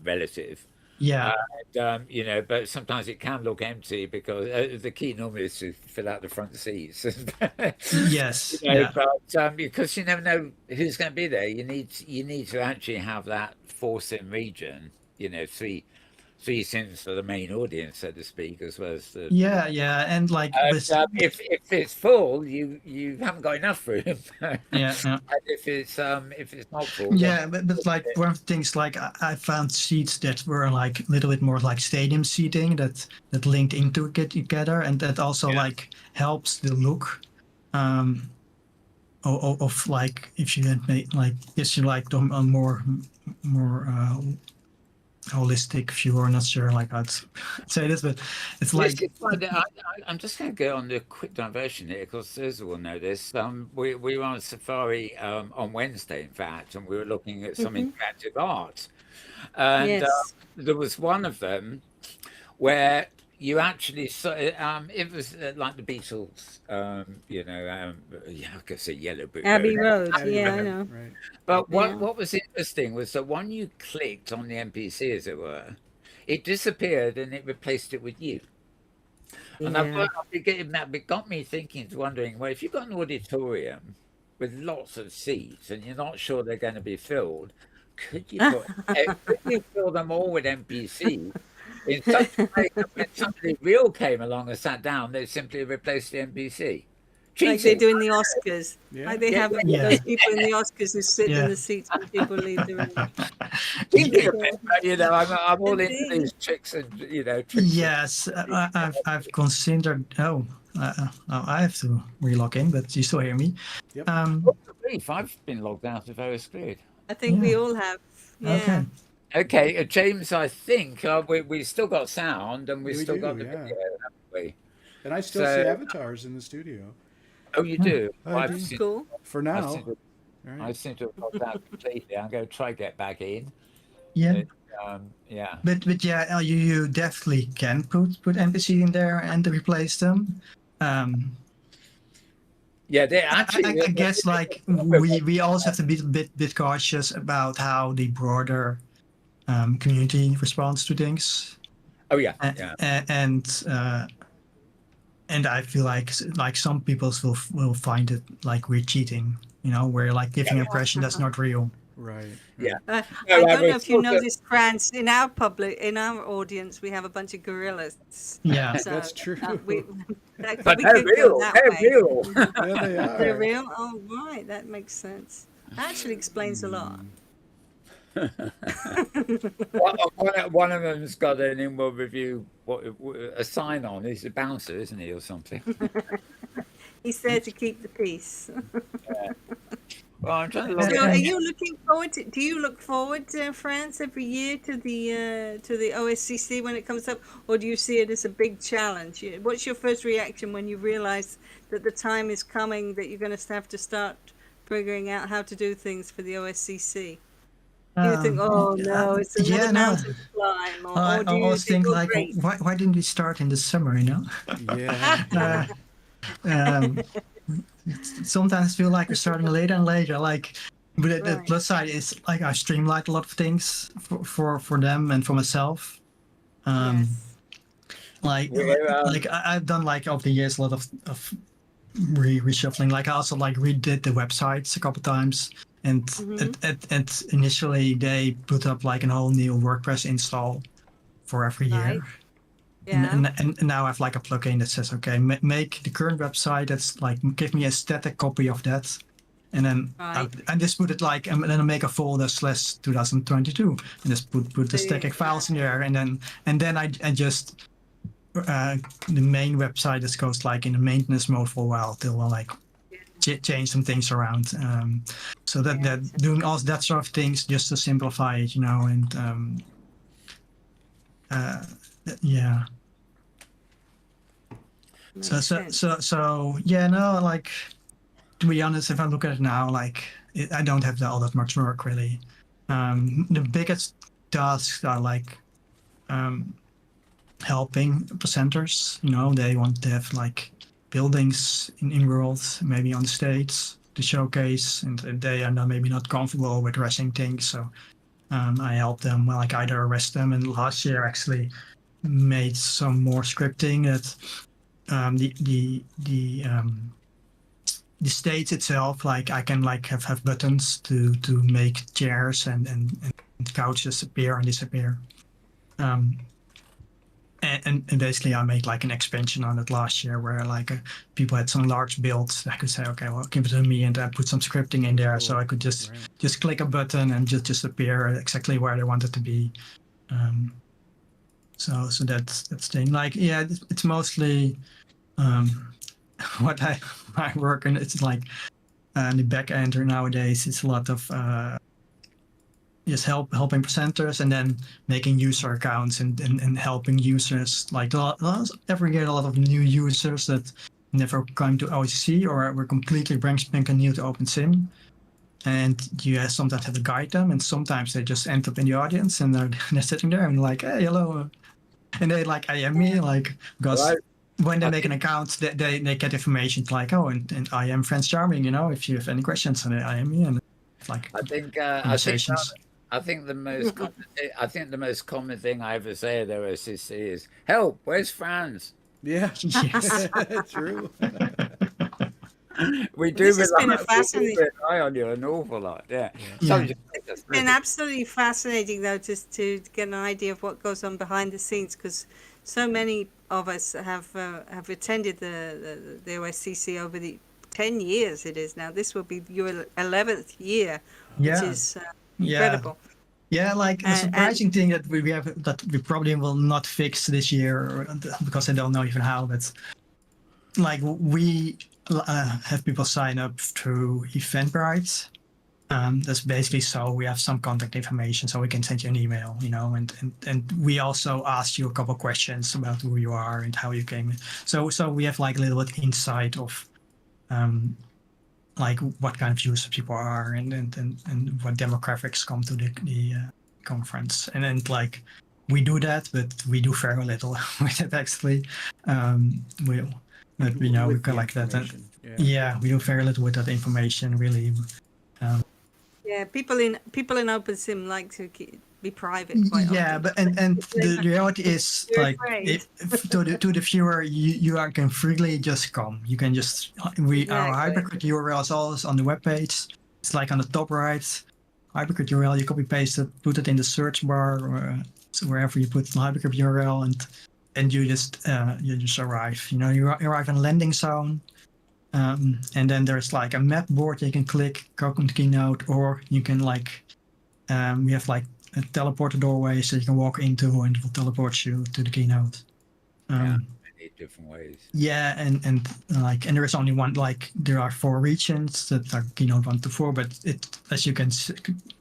relative. Yeah. But sometimes it can look empty because the key normally is to fill out the front seats. Yes. But because you never know who's going to be there, you need to actually have that 4-sim region. Three sims for the main audience, so to speak, as well as the and like if it's full, you haven't got enough room. And if it's not full, but like one of the things, like I found seats that were like a little bit more like stadium seating that linked into it together, and that also like helps the look. of like if you had made like if you like a more holistic view, or not sure like how to say this, but it's This like is like, I'm just going to go on a quick diversion here because Thirza will know this. We were on a safari on Wednesday, in fact, and we were looking at some Hmm. interactive art. And Yes. there was one of them where you actually saw it was like the Beatles, yeah, I could say Yellow Brick Road. Abbey Road. Abbey Yeah, I Road, know. right? But what Yeah. what was interesting was that when you clicked on the NPC, as it were, it disappeared and it replaced it with you. And Yeah. it got me thinking, wondering, well, if you've got an auditorium with lots of seats and you're not sure they're going to be filled, could you fill them all with NPCs in such a way that when somebody real came along and sat down, they simply replaced the NPC? Like they Cheating. do in the Oscars. Yeah. Like they Yeah, have yeah, those people in the Oscars who sit in yeah. the seats when people leave the room. cheating a Yeah. bit, but, I'm all into Indeed. these tricks and tricks. Yes, I've considered. Oh, I have to relog in, but you still hear me. Yep. Grief, I've been logged out of OS Grid. I think Yeah. we all have. Yeah. Okay. Okay, James, I think we still got sound and we We still do, got the yeah. video, haven't we? And I still see So, avatars in the studio oh, you do? I do. That's cool. for I've now. seen, All I right. seem to have logged out completely. I'm going to try get back in. Yeah, It, yeah. but yeah, you definitely can put NPC in there and replace them. Yeah, they actually. I guess like we also have to be a bit cautious about how the broader community responds to things. Oh, yeah. A- Yeah. and I feel like some people will find it like we're cheating, we're like giving impression that's not real. Right. Yeah. I No, don't I know was if you sort of- noticed, France, in our audience, we have a bunch of gorillas. Yeah, So, That's true. we But we they're could go real. that They're way. real. Yeah, they are. They're real? Oh, right. That makes sense. That actually explains a lot. One of them's got an Inworld review, a sign on. He's a bouncer, isn't he, or something? He's there to keep the peace. Well, I'm trying to log So, in. are you looking forward to? Do you look forward, France, every year to the OSCC when it comes up, or do you see it as a big challenge? What's your first reaction when you realize that the time is coming that you're going to have to start figuring out how to do things for the OSCC? Do you think, oh no, it's another yeah, no. mountain to climb, or I do you always think, think oh, like, great? why didn't we start in the summer? Yeah. Um, Sometimes feel like we're starting later and later. Like, but the Right. plus side is like I streamlined a lot of things for them and for myself. Yes. Like We're, I've done like over the years a lot of reshuffling. Like I also like redid the websites a couple times. And at initially they put up like a whole new WordPress install for every year. Right. Yeah. And now I have like a plugin that says, okay, make the current website that's like give me a static copy of that, and then Right. I just put it like and then I make a folder /2022 and just put the See, static files in there, and then I just the main website just goes like in a maintenance mode for a while till I like change some things around. So that doing all that sort of things just to simplify it, and yeah. Makes sense. So yeah, no, like to be honest, if I look at it now, like I don't have all that much work really. The biggest tasks are like helping presenters. They want to have like buildings in Inworld, maybe on the States to showcase, and they are maybe not comfortable with rushing things. So I help them, like either arrest them. And last year actually made some more scripting that the stage itself, like I can like have buttons to make chairs and couches appear and disappear. And basically I made like an expansion on it last year where like people had some large builds. I could say, okay, well, give it to me, and I put some scripting in there, so I could just click a button and just appear exactly where they wanted to be. So that's thing. Like, yeah, it's mostly what I work, and it's like And the back end nowadays, it's a lot of just helping presenters and then making user accounts and helping users. Like every year, a lot of new users that never come to OCC or were completely brand spanking new to opensim. And you sometimes have to guide them, and sometimes they just end up in the audience and they're sitting there and like, hey, hello. And they like IM me, like, because when they make an account, they get information like, oh, and I am Frans Charming, you know, if you have any questions, and I am me, and like conversations. I think the most common thing I ever say at OSCC is, "Help! Where's Frans?" Yeah, Yes. true. We do This has been a fascinating. rely on you an awful lot. Yeah. Yeah. It's been absolutely fascinating, though, just to get an idea of what goes on behind the scenes, because so many of us have attended the OSCC over the 10 years it is now. This will be your 11th year, which is incredible. Yeah, like the surprising thing that we have that we probably will not fix this year because I don't know even how, but like we have people sign up through Eventbrite. That's basically so we have some contact information so we can send you an email, you know, and we also ask you a couple questions about who you are and how you came. So we have like a little bit insight of like what kind of users people are and what demographics come to the conference. And then like we do that, but we do very little with it actually. But you know, we collect that. Yeah, we do very little with that information really. Yeah, people in opensim like to be private. Quite often. But and the reality is like to the viewer, you can freely just come. You can just our hypergrid URL is always on the webpage. It's like on the top right. Hypergrid URL, you copy paste it, put it in the search bar or wherever you put the hypergrid URL, and you just arrive. You know, you arrive in a landing zone. And then there's like a map board you can click, go to Keynote, or you can like, we have like a teleporter doorway so you can walk into and it will teleport you to the Keynote. Many different ways. Yeah, and there is only one, like there are 4 regions that are Keynote 1 to 4, but as you can see,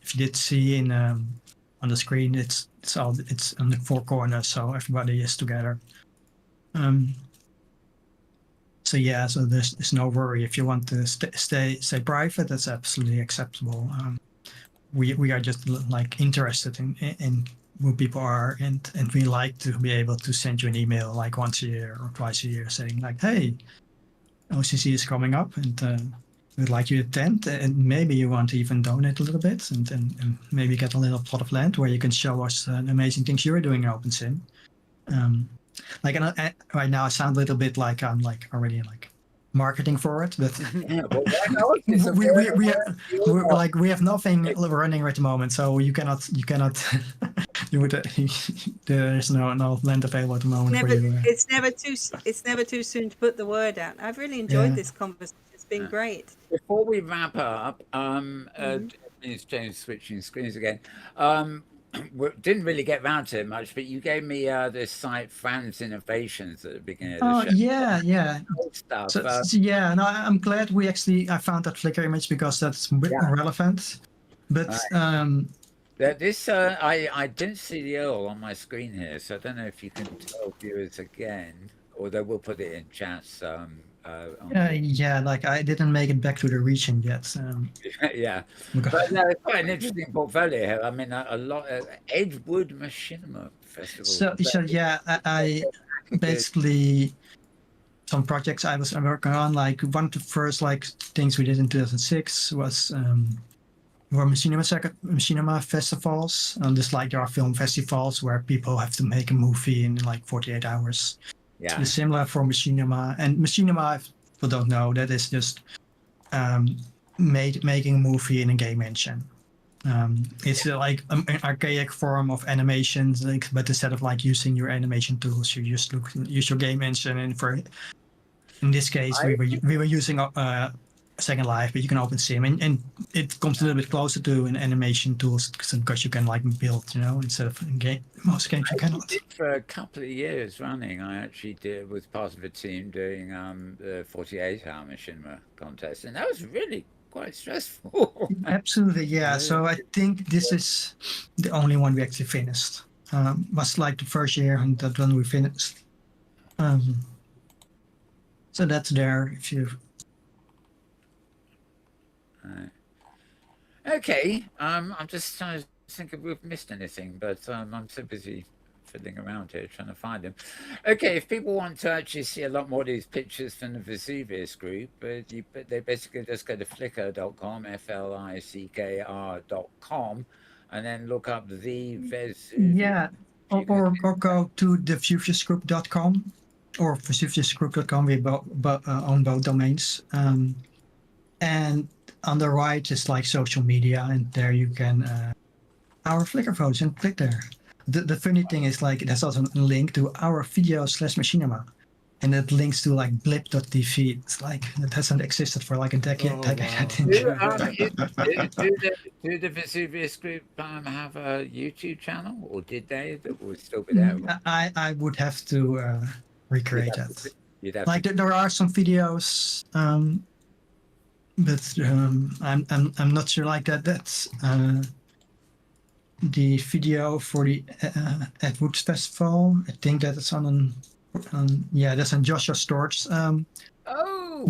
if you did see in on the screen, it's on the 4 corners, so everybody is together. So yeah, so there's no worry. If you want to stay private, that's absolutely acceptable. We are just like interested in who people are, and we like to be able to send you an email like once a year or twice a year saying like, hey, OCC is coming up and we'd like you to attend, and maybe you want to even donate a little bit and maybe get a little plot of land where you can show us the amazing things you're doing in opensim. Like right now, I sound a little bit like I'm like already like marketing for it, but we have nothing running at the moment, so you cannot there's no land available at the moment for you. It's never too soon to put the word out. I've really enjoyed this conversation. It's been great. Before we wrap up, it's James switching screens again. Didn't really get round to it much, but you gave me this site, Frans Innovations, at the beginning of the show. Yeah. Stuff. I'm glad I found that Flickr image because that's relevant. But this I didn't see the URL on my screen here, so I don't know if you can tell viewers again, although we'll put it in chats. Like I didn't make it back to the region yet. Yeah, but no, it's quite an interesting portfolio here. I mean, a lot of Edgewood Machinima Festival. So yeah, I basically some projects I was working on. Like one of the first like things we did in 2006 was were machinima festivals. Just like there are film festivals where people have to make a movie in like 48 hours. Yeah. It's similar for machinima, and machinima, if people don't know, that is just making a movie in a game engine. It's like an archaic form of animation, like, but instead of like using your animation tools, you just use your game engine. And in this case, we were using Second Life, but you can opensim, and it comes a little bit closer to an animation tools because you can like build, you know, instead of in game. Most games you cannot. For a couple of years running, I actually was part of a team doing the 48-hour machinima contest, and that was really quite stressful. Absolutely, yeah. Yeah, So I think this is the only one we actually finished. Was like the first year, and that one we finished. So that's there. If you Okay, I'm just trying to think if we've missed anything, but I'm so busy fiddling around here trying to find them. Okay, if people want to actually see a lot more of these pictures from the Vesuvius group, they basically just go to flickr.com, flickr.com, and then look up the Vesuvius. yeah, or go to thevesuviusgroup.com or vesuviusgroup.com. We own both domains. And on the right is like social media, and there you can our Flickr photos and click there. The funny thing is like there's also a link to our video/machinima, and it links to like blip.tv. It's like that hasn't existed for like a decade. Oh, I wow. think. Do the Vesuvius group have a YouTube channel, or did they? That would still be there. I would have to recreate that. You'd have Like there are some videos, but I'm not sure like that. That's the video for the at Woods Festival. I think that it's on that's on Joshua Stort's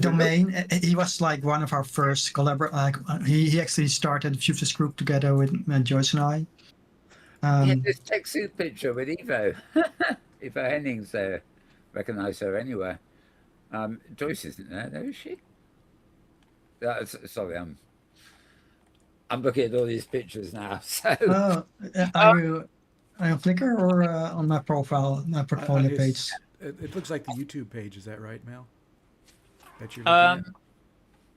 domain. He was like one of our first he actually started the Futures Group together with Joyce and I. Yeah, this TechSoup picture with Evo. Evo Hennings there. Recognise her anywhere. Joyce isn't there, is she? Sorry, I'm looking at all these pictures now. So Are you on Flickr or on my profile, my portfolio page? It looks like the YouTube page. Is that right, Mel? That you're looking at?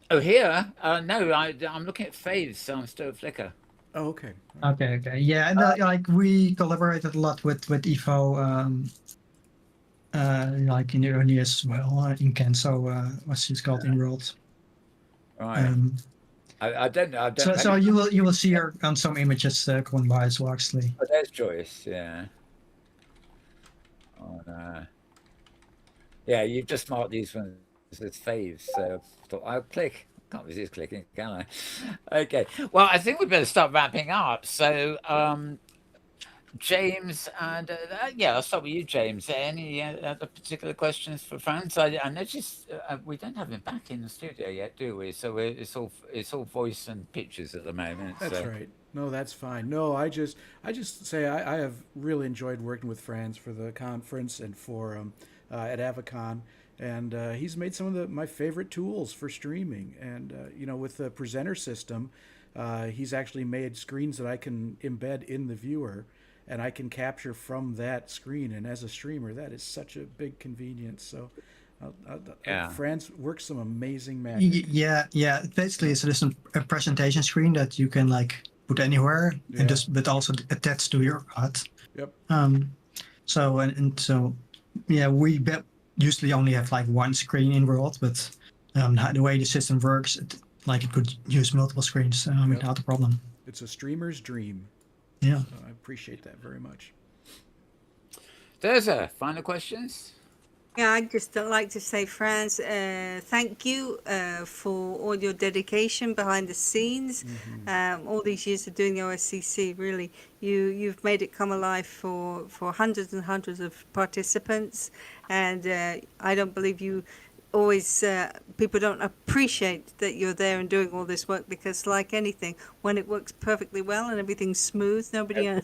oh, here? No, I'm looking at faves, so I'm still at Flickr. Oh, okay. Okay. Yeah, and like we collaborated a lot with Evo, like in the early years as well, in Kenso, what's it called, Inworld. Right. I don't know. So you will see her on some images going by as well, actually. Oh, there's Joyce. Yeah. Oh no. Yeah, you've just marked these ones as faves, so I thought I'll click. Can't resist clicking, can I? Okay. Well, I think we better start wrapping up. So, James, and I'll start with you, James. Any other particular questions for Frans? I noticed we don't have him back in the studio yet, do we? So it's all voice and pictures at the moment. That's right. No, that's fine. No, I just say I have really enjoyed working with Frans for the conference and for at Avacon, and he's made some of my favorite tools for streaming. And with the presenter system, he's actually made screens that I can embed in the viewer, and I can capture from that screen. And as a streamer, that is such a big convenience. So Frans works some amazing magic. Yeah. Basically, it's just a presentation screen that you can like put anywhere, but also attached to your HUD. Yep. So we usually only have like one screen in World, but the way the system works, it could use multiple screens without a problem. It's a streamer's dream. Yeah. So I appreciate that very much. Thirza, final questions? Yeah, I'd just like to say, Frans, thank you for all your dedication behind the scenes. All these years of doing the OSCC, really, you've made it come alive for hundreds and hundreds of participants. And I don't believe you always, people don't appreciate that you're there and doing all this work, because like anything, when it works perfectly well and everything's smooth, nobody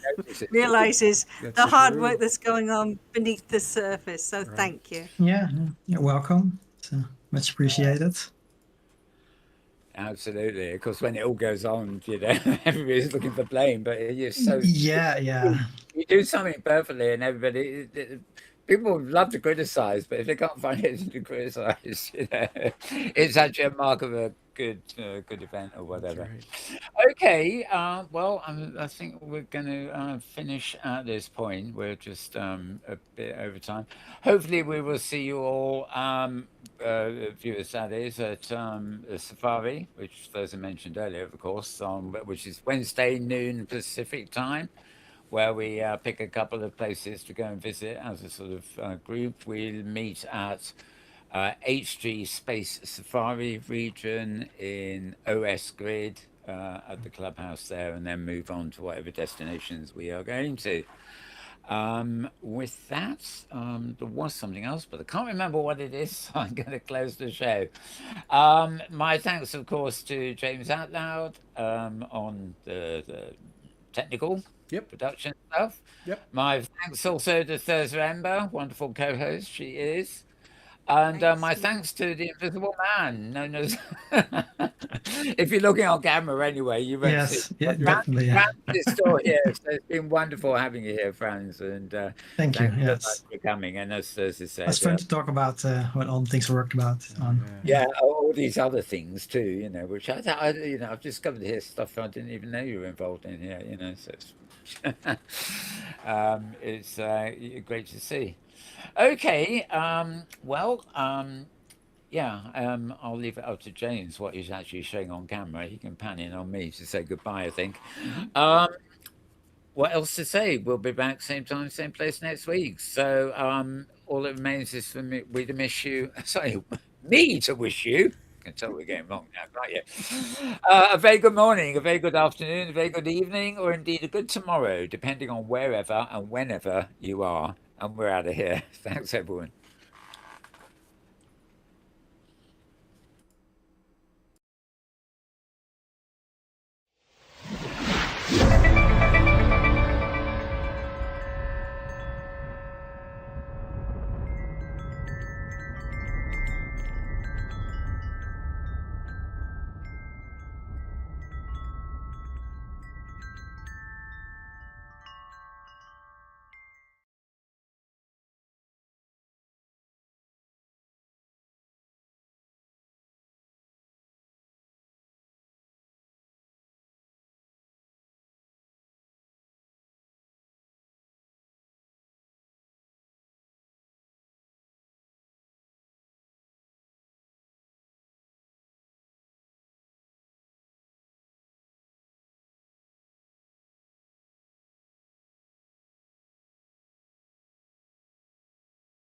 realizes the hard work that's going on beneath the surface. So thank you. Yeah, you're welcome. So much appreciated. Absolutely. Of course, when it all goes on, everybody's looking for blame, but you're so... Yeah. You do something perfectly and everybody... People love to criticize, but if they can't find anything to criticize, it's actually a mark of a good event or whatever. Right. Okay, well, I think we're going to finish at this point. We're just a bit over time. Hopefully, we will see you all, viewers, that is, at Safari, which Thirza mentioned earlier, of course, which is Wednesday noon Pacific time, where we pick a couple of places to go and visit as a sort of group. We'll meet at HG Space Safari region in OS Grid at the clubhouse there, and then move on to whatever destinations we are going to. With that, there was something else, but I can't remember what it is, so I'm going to close the show. My thanks, of course, to James Atlloud on the technical production stuff. Yep. My thanks also to Thirza Ember, wonderful co-host she is. And my thanks to the Invisible Man, known as... if you're looking on camera anyway, you won't see. Yeah, definitely. Yeah. Frans is still here, so it's been wonderful having you here, Frans. And thank you. so Yes, much for coming. And as Thursday said, it's fun to talk about what all the things we worked about on. Yeah, all these other things too, you know, which I you know, I've discovered here stuff I didn't even know you were involved in here, you know. So it's great to see. Okay, well, yeah, I'll leave it up to James what he's actually showing on camera. He can pan in on me to say goodbye, I think. What else to say? We'll be back same time, same place next week. So all that remains is for me to miss you. Sorry, me to wish you. I can tell we're getting wrong now, can't you? A very good morning, a very good afternoon, a very good evening, or indeed a good tomorrow, depending on wherever and whenever you are. And we're out of here. Thanks, everyone.